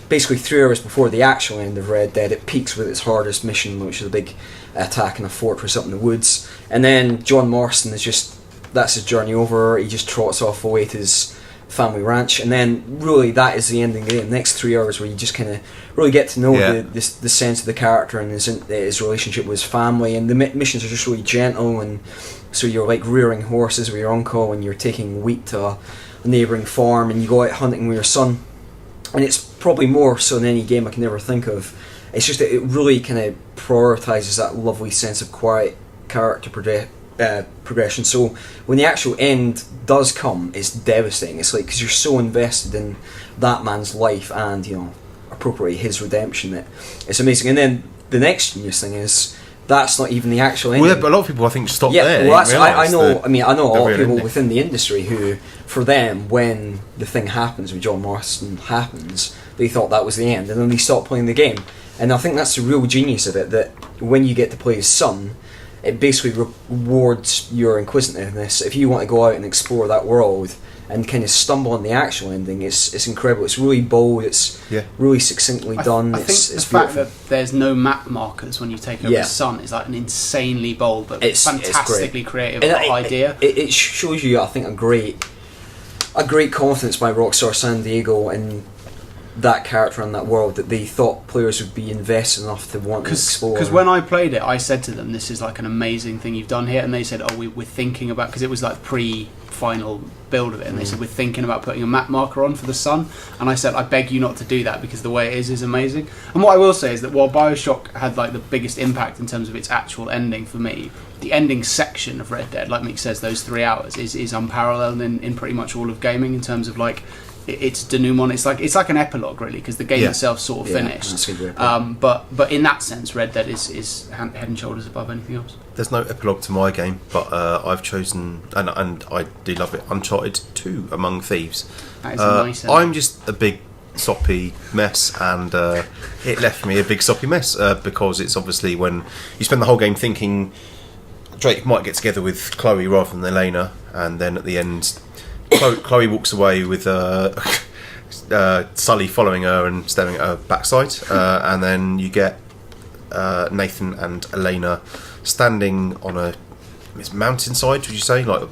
[SPEAKER 4] Basically 3 hours before the actual end of Red Dead, it peaks with its hardest mission, which is a big attack in a fortress up in the woods. And then John Marston that's his journey over. He just trots off away to his family ranch, and then really that is the ending of the game. The next 3 hours where you just kind of really get to know the sense of the character and his relationship with his family, and the missions are just really gentle, and so you're like rearing horses with your uncle and you're taking wheat to a neighbouring farm, and you go out hunting with your son, and it's probably more so than any game I can ever think of. It's just that it really kind of prioritises that lovely sense of quiet character progression. So when the actual end does come, it's devastating. It's like, because you're so invested in that man's life and, you know, appropriately his redemption, that it's amazing. And then the next genius thing is that's not even the actual ending.
[SPEAKER 2] Well, but a lot of people I think stop there.
[SPEAKER 4] Well, I know a lot of people
[SPEAKER 2] ending
[SPEAKER 4] within the industry who, for them, when the thing happens with John Marston happens, they thought that was the end, and then they stopped playing the game. And I think that's the real genius of it, that when you get to play his son, it basically rewards your inquisitiveness. If you want to go out and explore that world and kind of stumble on the actual ending, it's incredible. It's really bold. It's really succinctly done.
[SPEAKER 3] I think
[SPEAKER 4] it's
[SPEAKER 3] the fact that there's no map markers when you take over his son is like an insanely bold but fantastically creative idea.
[SPEAKER 4] It shows you, I think, a great confidence by Rockstar San Diego in that character and that world, that they thought players would be invested enough to want to explore.
[SPEAKER 3] Because when I played it, I said to them, "This is like an amazing thing you've done here," and they said, "Oh, we're thinking about," because it was like pre-final build of it, and they said, "We're thinking about putting a map marker on for the sun," and I said, "I beg you not to do that, because the way it is amazing." And what I will say is that while BioShock had like the biggest impact in terms of its actual ending for me, the ending section of Red Dead, like Mick says, those 3 hours is unparalleled in pretty much all of gaming in terms of like its denouement. It's like an epilogue, really, because the game itself sort of finished. But in that sense, Red Dead is head and shoulders above anything else.
[SPEAKER 2] There's no epilogue to my game, but I've chosen, and I do love it, Uncharted 2 Among Thieves.
[SPEAKER 3] That is nice.
[SPEAKER 2] I'm just a big soppy mess, and it left me a big soppy mess because it's obviously when you spend the whole game thinking Drake might get together with Chloe rather than Elena, and then at the end Chloe walks away with Sully following her and staring at her backside, and then you get Nathan and Elena standing on a mountainside. Would you say, like,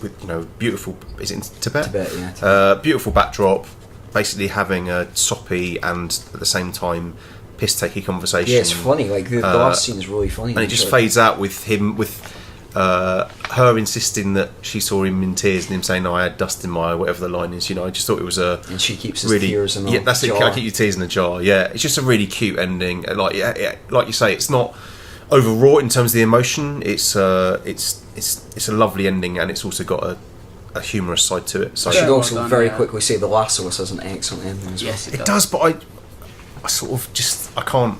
[SPEAKER 2] with beautiful? Is it in Tibet?
[SPEAKER 4] Tibet, yeah.
[SPEAKER 2] Beautiful backdrop, basically having a soppy and at the same time piss-takey conversation.
[SPEAKER 4] Yeah, it's funny. Like the last scene is really funny,
[SPEAKER 2] and it just fades out with him her insisting that she saw him in tears and him saying, "No, I had dust in my eye," whatever the line is. I just thought it was and
[SPEAKER 4] she keeps his
[SPEAKER 2] really,
[SPEAKER 4] tears in a
[SPEAKER 2] that's
[SPEAKER 4] jar.
[SPEAKER 2] it. Can I keep your tears in a jar? Yeah, it's just a really cute ending. Like you say, it's not overwrought in terms of the emotion. It's a lovely ending, and it's also got a humorous side to it. So
[SPEAKER 4] I should also very quickly say The Last of Us has an excellent ending as well.
[SPEAKER 3] Yes,
[SPEAKER 2] it does, but I sort of I can't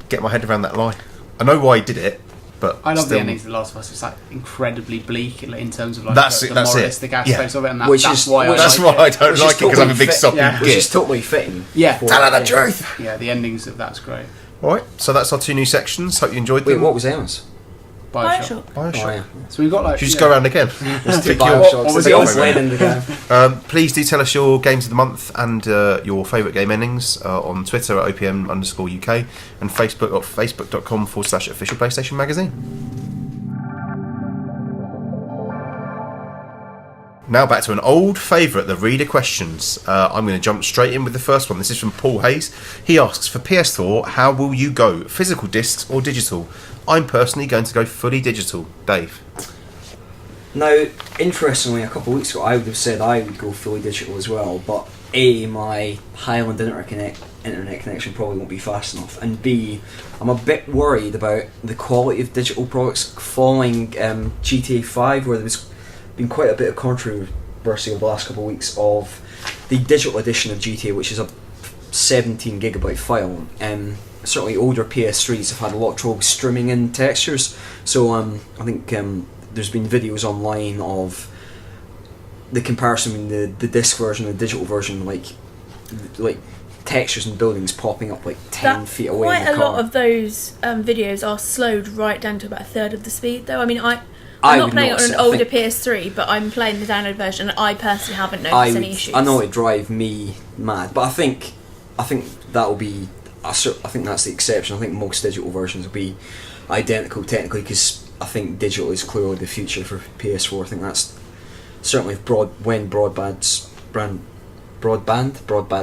[SPEAKER 2] get my head around that line. I know why he did it. But
[SPEAKER 3] I love the ending to The Last of Us. It's like incredibly bleak in terms of like
[SPEAKER 2] the
[SPEAKER 3] moralistic aspects of it, and
[SPEAKER 2] that's why I don't like it, because I'm a big soppy git.
[SPEAKER 4] Which is totally fitting.
[SPEAKER 3] Yeah,
[SPEAKER 2] tell her the truth.
[SPEAKER 3] Yeah, the endings of that's great.
[SPEAKER 2] Alright, so that's our 2 new sections. Hope you enjoyed them.
[SPEAKER 4] Wait, what was ours?
[SPEAKER 5] BioShock.
[SPEAKER 4] Oh, yeah.
[SPEAKER 3] So we've got like...
[SPEAKER 2] Should we just go around again? Please do tell us your games of the month and your favourite game endings on Twitter at OPM_UK and Facebook at facebook.com/official PlayStation Magazine. Now back to an old favourite, the reader questions. I'm going to jump straight in with the first one. This is from Paul Hayes. He asks, for PS4, how will you go? Physical discs or digital? I'm personally going to go fully digital. Dave?
[SPEAKER 4] Now, interestingly, a couple of weeks ago I would have said I would go fully digital as well, but A, my Highland internet connection probably won't be fast enough, and B, I'm a bit worried about the quality of digital products following GTA 5, where there's been quite a bit of controversy over the last couple of weeks of the digital edition of GTA, which is a 17 gigabyte file. Certainly older PS3s have had a lot of trouble streaming in textures, so I think there's been videos online of the comparison between the disc version and the digital version, like textures and buildings popping up like 10 feet away in the car.
[SPEAKER 5] Quite a lot of those videos are slowed right down to about a third of the speed, though. I mean, I'm not playing it on an older PS3, but I'm playing the download version, and I personally haven't noticed any issues.
[SPEAKER 4] I know it drive me mad, but I think that will be. I think that's the exception. I think most digital versions will be identical technically, because I think digital is clearly the future for PS4. I think that's certainly when broadband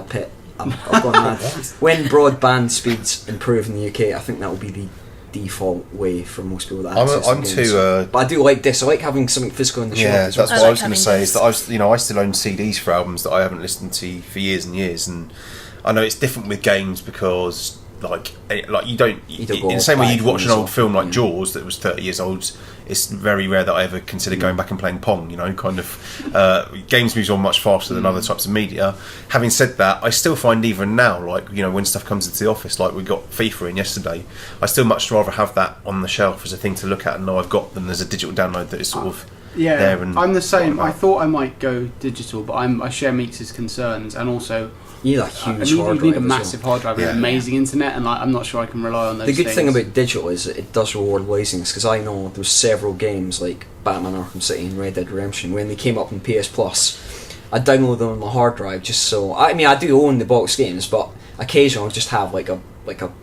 [SPEAKER 4] pit. I've gone mad. When broadband speeds improve in the UK, I think that will be the default way for most people that access
[SPEAKER 2] I'm
[SPEAKER 4] games.
[SPEAKER 2] too.
[SPEAKER 4] But I do like this. I like having something physical in the shop.
[SPEAKER 2] Yeah,
[SPEAKER 4] as well.
[SPEAKER 2] that's what I was going to say. Is that I still own CDs for albums that I haven't listened to for years and years, and I know it's different with games because like you don't in the same way you'd watch an old film like Jaws that was 30 years old. It's very rare that I ever consider going back and playing Pong. Kind of games moves on much faster than other types of media. Having said that, I still find even now, like when stuff comes into the office, like we got FIFA in yesterday, I still much rather have that on the shelf as a thing to look at and know I've got than there's a digital download that is sort of there. And
[SPEAKER 3] I'm the same. I thought I might go digital, but I share Meeks' concerns, and also
[SPEAKER 4] you need a huge hard drive.
[SPEAKER 3] You need a massive hard drive and amazing internet, and I'm not sure I can rely on those things.
[SPEAKER 4] The good thing about digital is that it does reward laziness, because I know there's several games like Batman Arkham City and Red Dead Redemption, when they came up on PS Plus, I downloaded them on my hard drive just so... I mean, I do own the box games, but occasionally I'll just have like a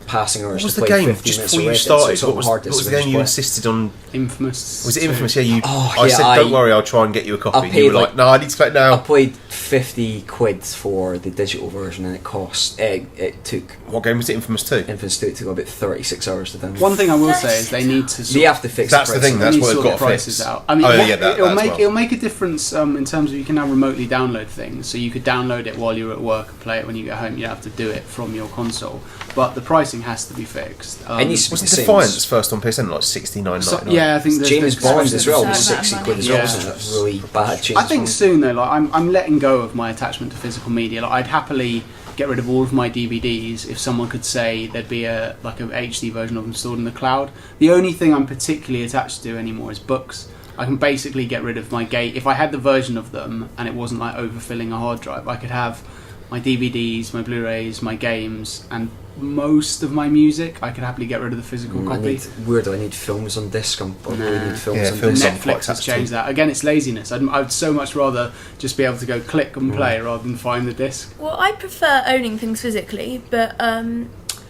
[SPEAKER 4] passing urge to play 15 minutes of Red Dead.
[SPEAKER 2] What was the game you insisted on?
[SPEAKER 3] Infamous.
[SPEAKER 2] Was it Infamous? Yeah,
[SPEAKER 4] I
[SPEAKER 2] said, don't worry, I'll try and get you a copy. You were like, no, I need to play it now.
[SPEAKER 4] I paid 50 quid for the digital version, and it took...
[SPEAKER 2] What game was it, Infamous 2?
[SPEAKER 4] Infamous 2 took about 36 hours to download.
[SPEAKER 3] One thing I will say is they need to...
[SPEAKER 4] They have to fix
[SPEAKER 2] That's the thing, that's what they've got to
[SPEAKER 3] prices
[SPEAKER 2] fix.
[SPEAKER 3] Out. I mean,
[SPEAKER 2] it'll
[SPEAKER 3] make a difference in terms of you can now remotely download things, so you could download it while you're at work and play it when you get home. You don't have to do it from your console, but the pricing has to be fixed.
[SPEAKER 2] Wasn't Defiance first on PSN like $69.99?
[SPEAKER 3] Yeah, I think
[SPEAKER 4] James Bond as well was 60
[SPEAKER 5] money.
[SPEAKER 4] quid as well, wasn't it? Really bad James
[SPEAKER 3] I think
[SPEAKER 4] Bond.
[SPEAKER 3] soon though, like I'm letting go of my attachment to physical media. Like I'd happily get rid of all of my DVDs if someone could say there'd be a HD version of them stored in the cloud. The only thing I'm particularly attached to anymore is books. I can basically get rid of my gate. If I had the version of them and it wasn't like overfilling a hard drive, I could have my DVDs, my Blu-rays, my games, and most of my music. I could happily get rid of the physical copy.
[SPEAKER 4] I need films on disc. I really need films on
[SPEAKER 2] films
[SPEAKER 4] disc.
[SPEAKER 3] Netflix has changed that. Again, it's laziness. I'd so much rather just be able to go click and play rather than find the disc.
[SPEAKER 5] Well, I prefer owning things physically, but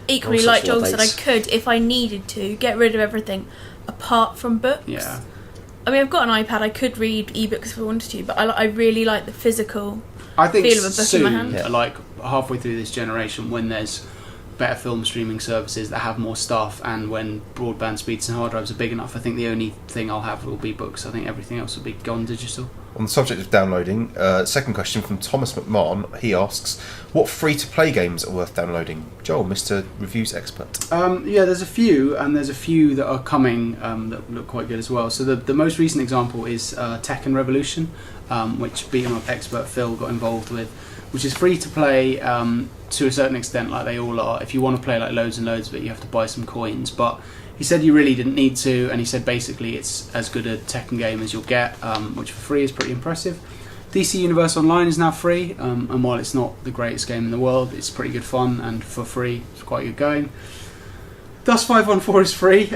[SPEAKER 5] equally, like Joel said, I could, if I needed to, get rid of everything apart from books.
[SPEAKER 3] Yeah.
[SPEAKER 5] I mean, I've got an iPad. I could read ebooks if I wanted to, but I really like the physical
[SPEAKER 3] feel of a book
[SPEAKER 5] soon, in my hand.
[SPEAKER 3] Like halfway through this generation, when there's better film streaming services that have more stuff, and when broadband speeds and hard drives are big enough, I think the only thing I'll have will be books. I think everything else will be gone digital.
[SPEAKER 2] On the subject of downloading, second question from Thomas McMahon. He asks, what free-to-play games are worth downloading? Joel, Mr. Reviews expert.
[SPEAKER 3] Yeah, there's a few, and there's a few that are coming that look quite good as well. So the most recent example is Tekken Revolution, which Beat 'em Up expert Phil got involved with, which is free to play to a certain extent, like they all are. If you want to play like loads and loads of it, you have to buy some coins, but he said you really didn't need to, and he said basically it's as good a Tekken game as you'll get, which for free is pretty impressive. DC Universe Online is now free, and while it's not the greatest game in the world, it's pretty good fun, and for free it's quite good going. Dust 514 is free,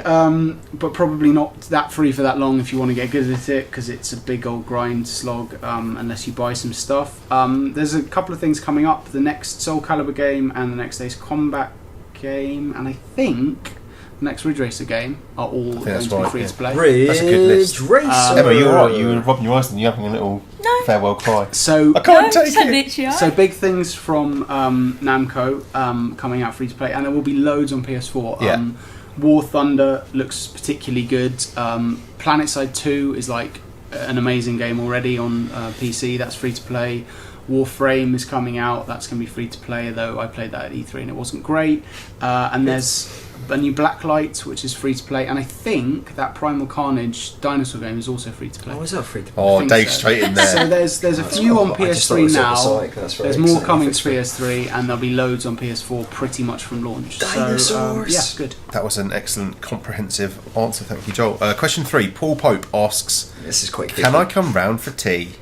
[SPEAKER 3] but probably not that free for that long if you want to get good at it, because it's a big old grind slog unless you buy some stuff. There's a couple of things coming up, the next Soul Calibur game and the next Ace Combat game, and I think the next Ridge Racer game are all going to be free to play.
[SPEAKER 2] That's a good list.
[SPEAKER 4] Racer.
[SPEAKER 2] Emma, you're right, you were rubbing your eyes and you're having a little farewell cry.
[SPEAKER 3] So
[SPEAKER 2] I can't take it.
[SPEAKER 3] So big things from Namco coming out free to play, and there will be loads on PS4. War Thunder looks particularly good. PlanetSide 2 is like an amazing game already on PC. That's free to play. Warframe is coming out. That's going to be free to play, though I played that at E3 and it wasn't great. And there's a new Blacklight, which is free to play, and I think that Primal Carnage dinosaur game is also free to play.
[SPEAKER 4] Oh, is that free to play?
[SPEAKER 2] Oh, Dave's straight in there.
[SPEAKER 3] So there's a few on PS3 now. There's more coming to
[SPEAKER 4] free.
[SPEAKER 3] PS3, and there'll be loads on PS4 pretty much from launch.
[SPEAKER 4] Dinosaurs!
[SPEAKER 3] So, good.
[SPEAKER 2] That was an excellent, comprehensive answer. Thank you, Joel. Question 3. Paul Pope asks,
[SPEAKER 4] This is quite
[SPEAKER 2] can I come round for tea?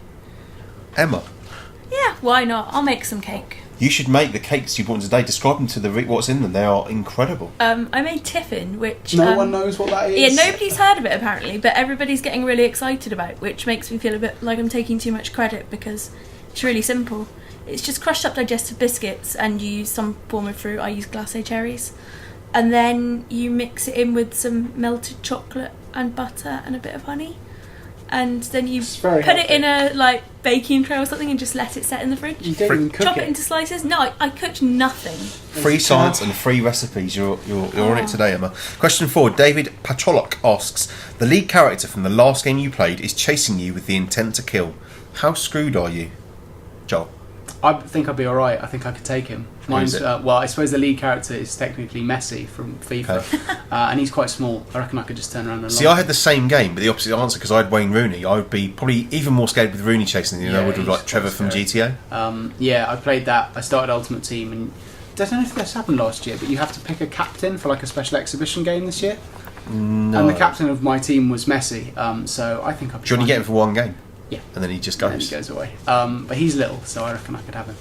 [SPEAKER 2] Emma?
[SPEAKER 5] Yeah, why not? I'll make some cake.
[SPEAKER 2] You should make the cakes you bought today. Describe them to what's in them. They are incredible.
[SPEAKER 5] I made tiffin, which...
[SPEAKER 3] No one knows what that is.
[SPEAKER 5] Yeah, nobody's heard of it apparently, but everybody's getting really excited about it, which makes me feel a bit like I'm taking too much credit because it's really simple. It's just crushed up digestive biscuits and you use some form of fruit. I use glacé cherries. And then you mix it in with some melted chocolate and butter and a bit of honey. And then you put it in a baking tray or something and just let it set in the fridge.
[SPEAKER 3] You don't even cook
[SPEAKER 5] Chop it into slices. No, I cooked nothing.
[SPEAKER 2] Free science and free recipes. You're on it today, Emma. Question 4. David Pacholok asks, the lead character from the last game you played is chasing you with the intent to kill. How screwed are you? Joel?
[SPEAKER 3] I think I'd be alright. I think I could take him. Mine's well, I suppose the lead character is technically Messi from FIFA, and he's quite small. I reckon I could just turn around and...
[SPEAKER 2] See, I had the same game, but the opposite answer, because I had Wayne Rooney. I would be probably even more scared with Rooney chasing than I would with Trevor from GTA.
[SPEAKER 3] I played that. I started Ultimate Team, and I don't know if this happened last year, but you have to pick a captain for a special exhibition game this year. No. And the captain of my team was Messi, so I think I'd be
[SPEAKER 2] Do you only get him for one game?
[SPEAKER 3] Yeah.
[SPEAKER 2] And then he just goes?
[SPEAKER 3] And then he goes away. But he's little, so I reckon I could have him.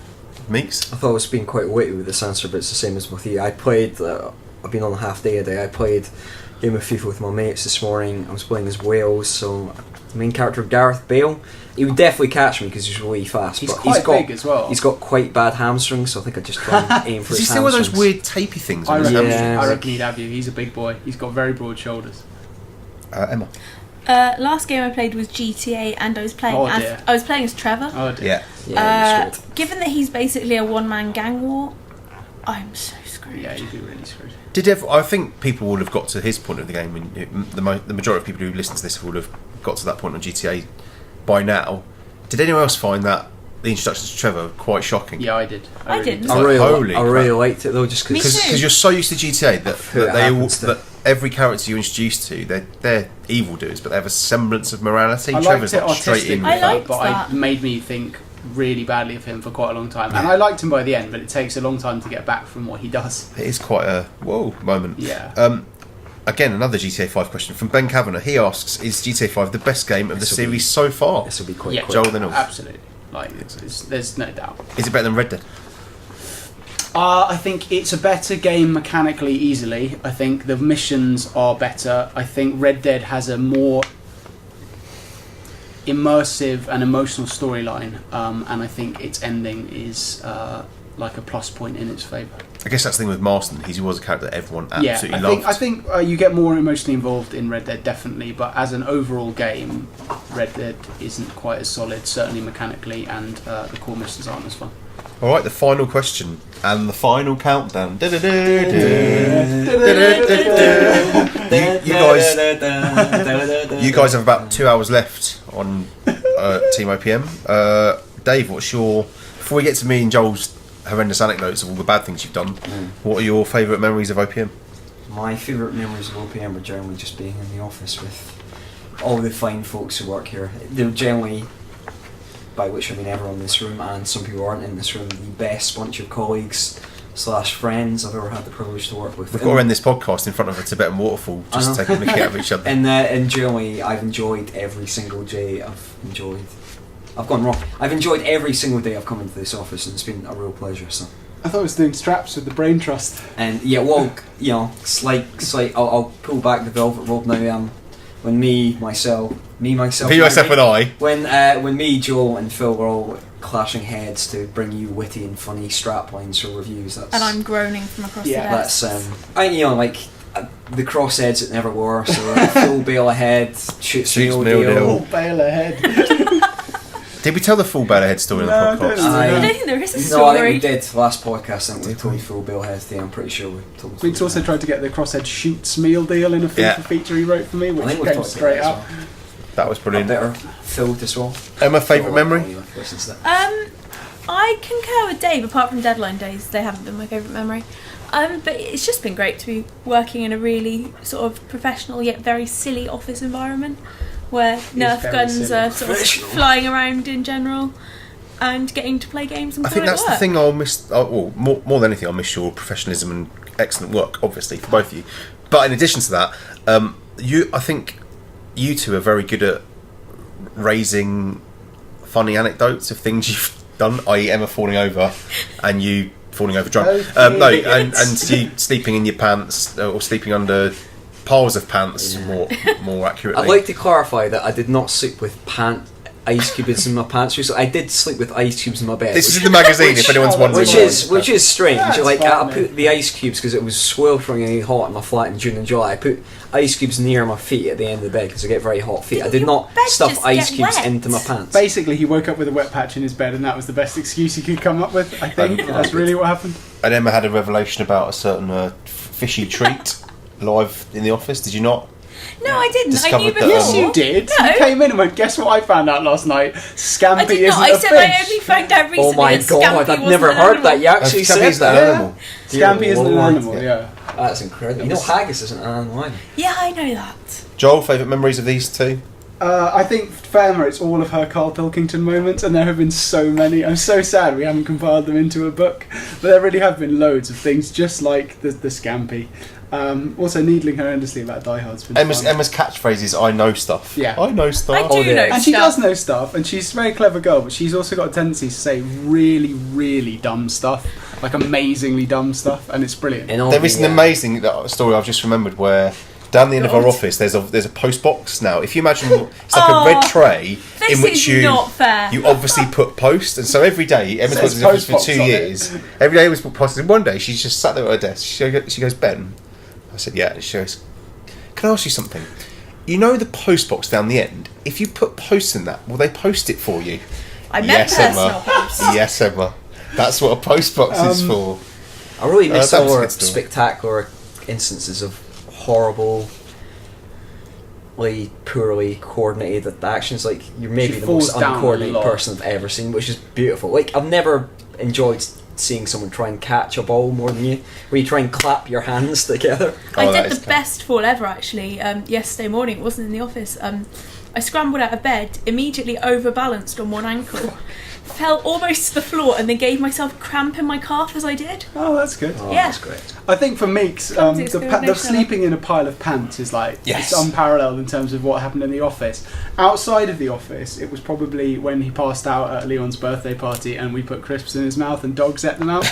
[SPEAKER 2] Meeks?
[SPEAKER 4] I thought I was being quite witty with this answer, but it's the same as with you. I played, I've been on a half day a day, I played a game of FIFA with my mates this morning. I was playing as Wales, so the main character, Gareth Bale, he would definitely catch me because he's really fast.
[SPEAKER 3] He's quite big as well.
[SPEAKER 4] He's got quite bad hamstrings, so I think I'd just try and aim for his hamstrings.
[SPEAKER 2] Is he still one of those weird tapey things?
[SPEAKER 3] I reckon he'd have you. He's a big boy. He's got very broad shoulders.
[SPEAKER 2] Emma?
[SPEAKER 5] Last game I played was GTA, and I was playing as Trevor.
[SPEAKER 3] Oh dear.
[SPEAKER 4] Yeah.
[SPEAKER 5] Given that he's basically a one-man gang war, I'm so screwed.
[SPEAKER 3] Yeah, you'd be really screwed.
[SPEAKER 2] I think people would have got to his point of the game, and the majority of people who listen to this would have got to that point on GTA by now. Did anyone else find that the introduction to Trevor quite shocking?
[SPEAKER 3] Yeah, I did.
[SPEAKER 5] I did.
[SPEAKER 4] I really liked it though, just
[SPEAKER 2] because you're so used to GTA that every character you introduce to, they're evildoers, but they have a semblance of morality. Trevor's not straight in.
[SPEAKER 3] It made me think really badly of him for quite a long time, and I liked him by the end, but it takes a long time to get back from what he does.
[SPEAKER 2] It is quite a whoa moment.
[SPEAKER 3] Yeah.
[SPEAKER 2] Again, another GTA 5 question from Ben Kavanagh. He asks, is GTA 5 the best game of the series so far?
[SPEAKER 4] This will be quite quick.
[SPEAKER 2] Joel, then
[SPEAKER 3] absolutely. There's no doubt.
[SPEAKER 2] Is it better than Red Dead?
[SPEAKER 3] I think it's a better game mechanically, easily. I think the missions are better. I think Red Dead has a more immersive and emotional storyline, and I think its ending is a plus point in its favour.
[SPEAKER 2] I guess that's the thing with Marston. He was a character that everyone absolutely loved.
[SPEAKER 3] I think you get more emotionally involved in Red Dead, definitely, but as an overall game, Red Dead isn't quite as solid, certainly mechanically, and the core missions aren't as fun.
[SPEAKER 2] Alright, the final question and the final countdown. You guys have about 2 hours left on Team OPM. Dave, before we get to me and Joel's horrendous anecdotes of all the bad things you've done, what are your favourite memories of OPM?
[SPEAKER 4] My favourite memories of OPM were generally just being in the office with all the fine folks who work here. They're generally, by which I mean everyone in this room and some people aren't in this room, the best bunch of colleagues / friends I've ever had the privilege to work with.
[SPEAKER 2] We've got to end this podcast in front of a Tibetan waterfall, just taking the mickey out of each other.
[SPEAKER 4] And generally, I've enjoyed every single day. I've gone wrong. I've enjoyed every single day I've come into this office, and it's been a real pleasure. So
[SPEAKER 3] I thought I was doing straps with the Brain Trust.
[SPEAKER 4] And slight. I'll pull back the velvet rope now. When myself and I. When me, Joel, and Phil were all clashing heads to bring you witty and funny strap lines for reviews. And
[SPEAKER 5] I'm groaning from across the desk.
[SPEAKER 4] That's the crossheads that never were. So full bail ahead, shoots meal deal.
[SPEAKER 3] Full bail ahead.
[SPEAKER 2] Did we tell the full bail ahead story in the podcast?
[SPEAKER 5] I don't think there is a story.
[SPEAKER 4] No, I think we did last podcast. I think we told full bail head thing. I'm pretty sure we told.
[SPEAKER 3] We'd also tried to get the crosshead shoots meal deal in a FIFA feature he wrote for me, which came straight up.
[SPEAKER 2] That was brilliant.
[SPEAKER 4] Better filled as well.
[SPEAKER 2] Emma, favourite memory?
[SPEAKER 5] I concur with Dave. Apart from deadline days, they haven't been my favourite memory. But it's just been great to be working in a really sort of professional yet very silly office environment where Nerf guns are sort of flying around in general, and getting to play games and
[SPEAKER 2] I think that's the thing I'll miss. Well, more than anything, I'll miss your professionalism and excellent work, obviously, for both of you. But in addition to that, I think you two are very good at raising funny anecdotes of things you've done, i.e. Emma falling over and you falling over drunk. And you sleeping in your pants or sleeping under piles of pants, more accurately.
[SPEAKER 4] I'd like to clarify that I did not sleep with ice cubes in my pants. So I did sleep with ice cubes in my bed.
[SPEAKER 2] This is in the magazine, if anyone's wondering.
[SPEAKER 4] Which is strange. I put the ice cubes because it was swelteringly hot in my flat in June and July. I put ice cubes near my feet at the end of the bed because I get very hot feet. I did not stuff ice cubes into my pants.
[SPEAKER 3] Basically, he woke up with a wet patch in his bed, and that was the best excuse he could come up with. I think that's really what happened.
[SPEAKER 2] And Emma had a revelation about a certain fishy treat live in the office. Did you not?
[SPEAKER 5] No, I didn't. I knew before.
[SPEAKER 3] Yes, you did. No. You came in and went, guess what I found out last night? Scampi isn't a fish.
[SPEAKER 5] I said I only found out recently.
[SPEAKER 4] Oh my god, I've never heard that. You actually said that.
[SPEAKER 2] Animal.
[SPEAKER 3] Scampi isn't an animal, yeah.
[SPEAKER 4] That's incredible. You know haggis isn't an animal either.
[SPEAKER 5] Yeah, I know that.
[SPEAKER 2] Joel, favourite memories of these two?
[SPEAKER 3] I think for Emma it's all of her Carl Pilkington moments, and there have been so many. I'm so sad we haven't compiled them into a book, but there really have been loads of things just like the Scampi. Also needling horrendously about Die Hard's been
[SPEAKER 2] Emma's catchphrase is "I know stuff."
[SPEAKER 3] Yeah,
[SPEAKER 2] I know stuff.
[SPEAKER 5] I do know
[SPEAKER 3] and she does know stuff, and she's a very clever girl, but she's also got a tendency to say really, really dumb stuff, like amazingly dumb stuff, and it's brilliant.
[SPEAKER 2] There is an amazing story I've just remembered where down the end of our office there's a post box. Now, if you imagine it's like a red tray in which you obviously put post, and so every day Emma's worked in the office for 2 years. Every day was put post, and one day she's just sat there at her desk. She goes, Ben. I said, yeah. She goes, can I ask you something? You know the post box down the end? If you put posts in that, will they post it for you?
[SPEAKER 5] I meant personal posts.
[SPEAKER 2] Yes, Emma. That's what a post box is for.
[SPEAKER 4] I really miss our spectacular instances of horrible, poorly coordinated actions. Like, you're maybe the most uncoordinated person I've ever seen, which is beautiful. Like, I've never enjoyed seeing someone try and catch a ball more than you, where you try and clap your hands together.
[SPEAKER 5] I did the best fall ever actually yesterday morning. It wasn't in the office. I scrambled out of bed, immediately overbalanced on one ankle, fell almost to the floor, and then gave myself a cramp in my calf as I did.
[SPEAKER 3] Oh, that's good.
[SPEAKER 4] Oh, yeah, that's great.
[SPEAKER 3] I think for Meeks, the sleeping in a pile of pants is like it's unparalleled in terms of what happened in the office. Outside of the office, it was probably when he passed out at Leon's birthday party, and we put crisps in his mouth and dogs ate them out.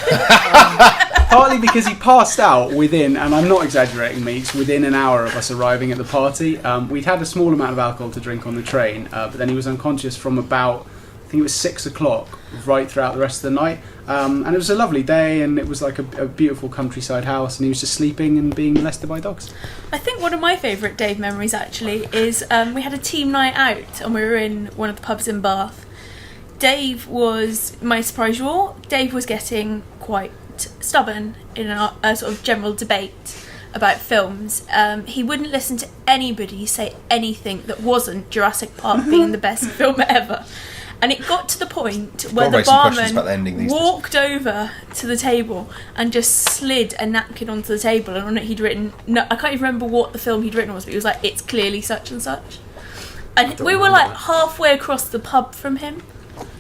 [SPEAKER 3] Partly because he passed out within, and I'm not exaggerating, Meeks, within an hour of us arriving at the party. We'd had a small amount of alcohol to drink on the train, but then he was unconscious from about, I think it was 6 o'clock, right throughout the rest of the night. And it was a lovely day, and it was like a beautiful countryside house, and he was just sleeping and being molested by dogs.
[SPEAKER 5] I think one of my favourite Dave memories actually is we had a team night out, and we were in one of the pubs in Bath. Dave was, my surprise you all, Dave was getting quite stubborn in a sort of general debate about films. He wouldn't listen to anybody say anything that wasn't Jurassic Park being the best film ever. And it got to the point where the barman walked over to the table and just slid a napkin onto the table, and on it he'd written, I can't even remember what the film he'd written was, but he was like, it's clearly such and such. And we were like halfway across the pub from him.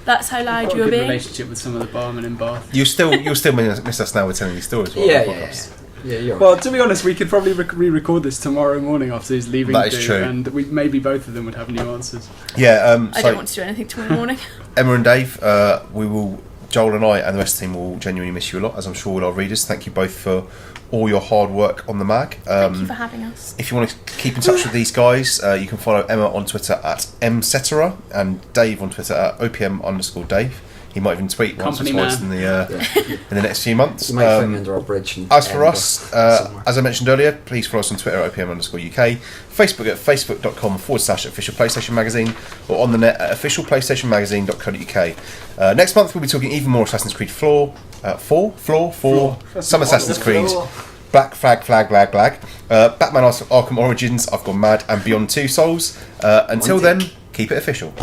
[SPEAKER 5] That's how loud you were being.
[SPEAKER 3] Relationship with some of the barmen in Bath.
[SPEAKER 2] You'll still miss us now with telling these stories.
[SPEAKER 4] Yeah, you're
[SPEAKER 3] well, to be honest, we could probably re-record this tomorrow morning after he's leaving.
[SPEAKER 2] That is true.
[SPEAKER 3] And maybe both of them would have new answers.
[SPEAKER 2] Yeah,
[SPEAKER 5] I don't want to do anything tomorrow morning.
[SPEAKER 2] Emma and Dave, Joel and I and the rest of the team will genuinely miss you a lot, as I'm sure all our readers. Thank you both for all your hard work on the mag.
[SPEAKER 5] Thank you for having us.
[SPEAKER 2] If you want to keep in touch with these guys, you can follow Emma on Twitter at mcetera and Dave on Twitter at opm_Dave. He might even tweet once or twice in the next few months.
[SPEAKER 4] You might find me under our bridge.
[SPEAKER 2] As for us, as I mentioned earlier, please follow us on Twitter at opm_UK, Facebook at facebook.com/official PlayStation Magazine, or on the net at officialplaystationmagazine.co.uk. Next month we'll be talking even more Assassin's Creed 4, some Assassin's Creed, Black Flag, Batman Arkham Origins, I've Gone Mad, and Beyond Two Souls. Until then, keep it official.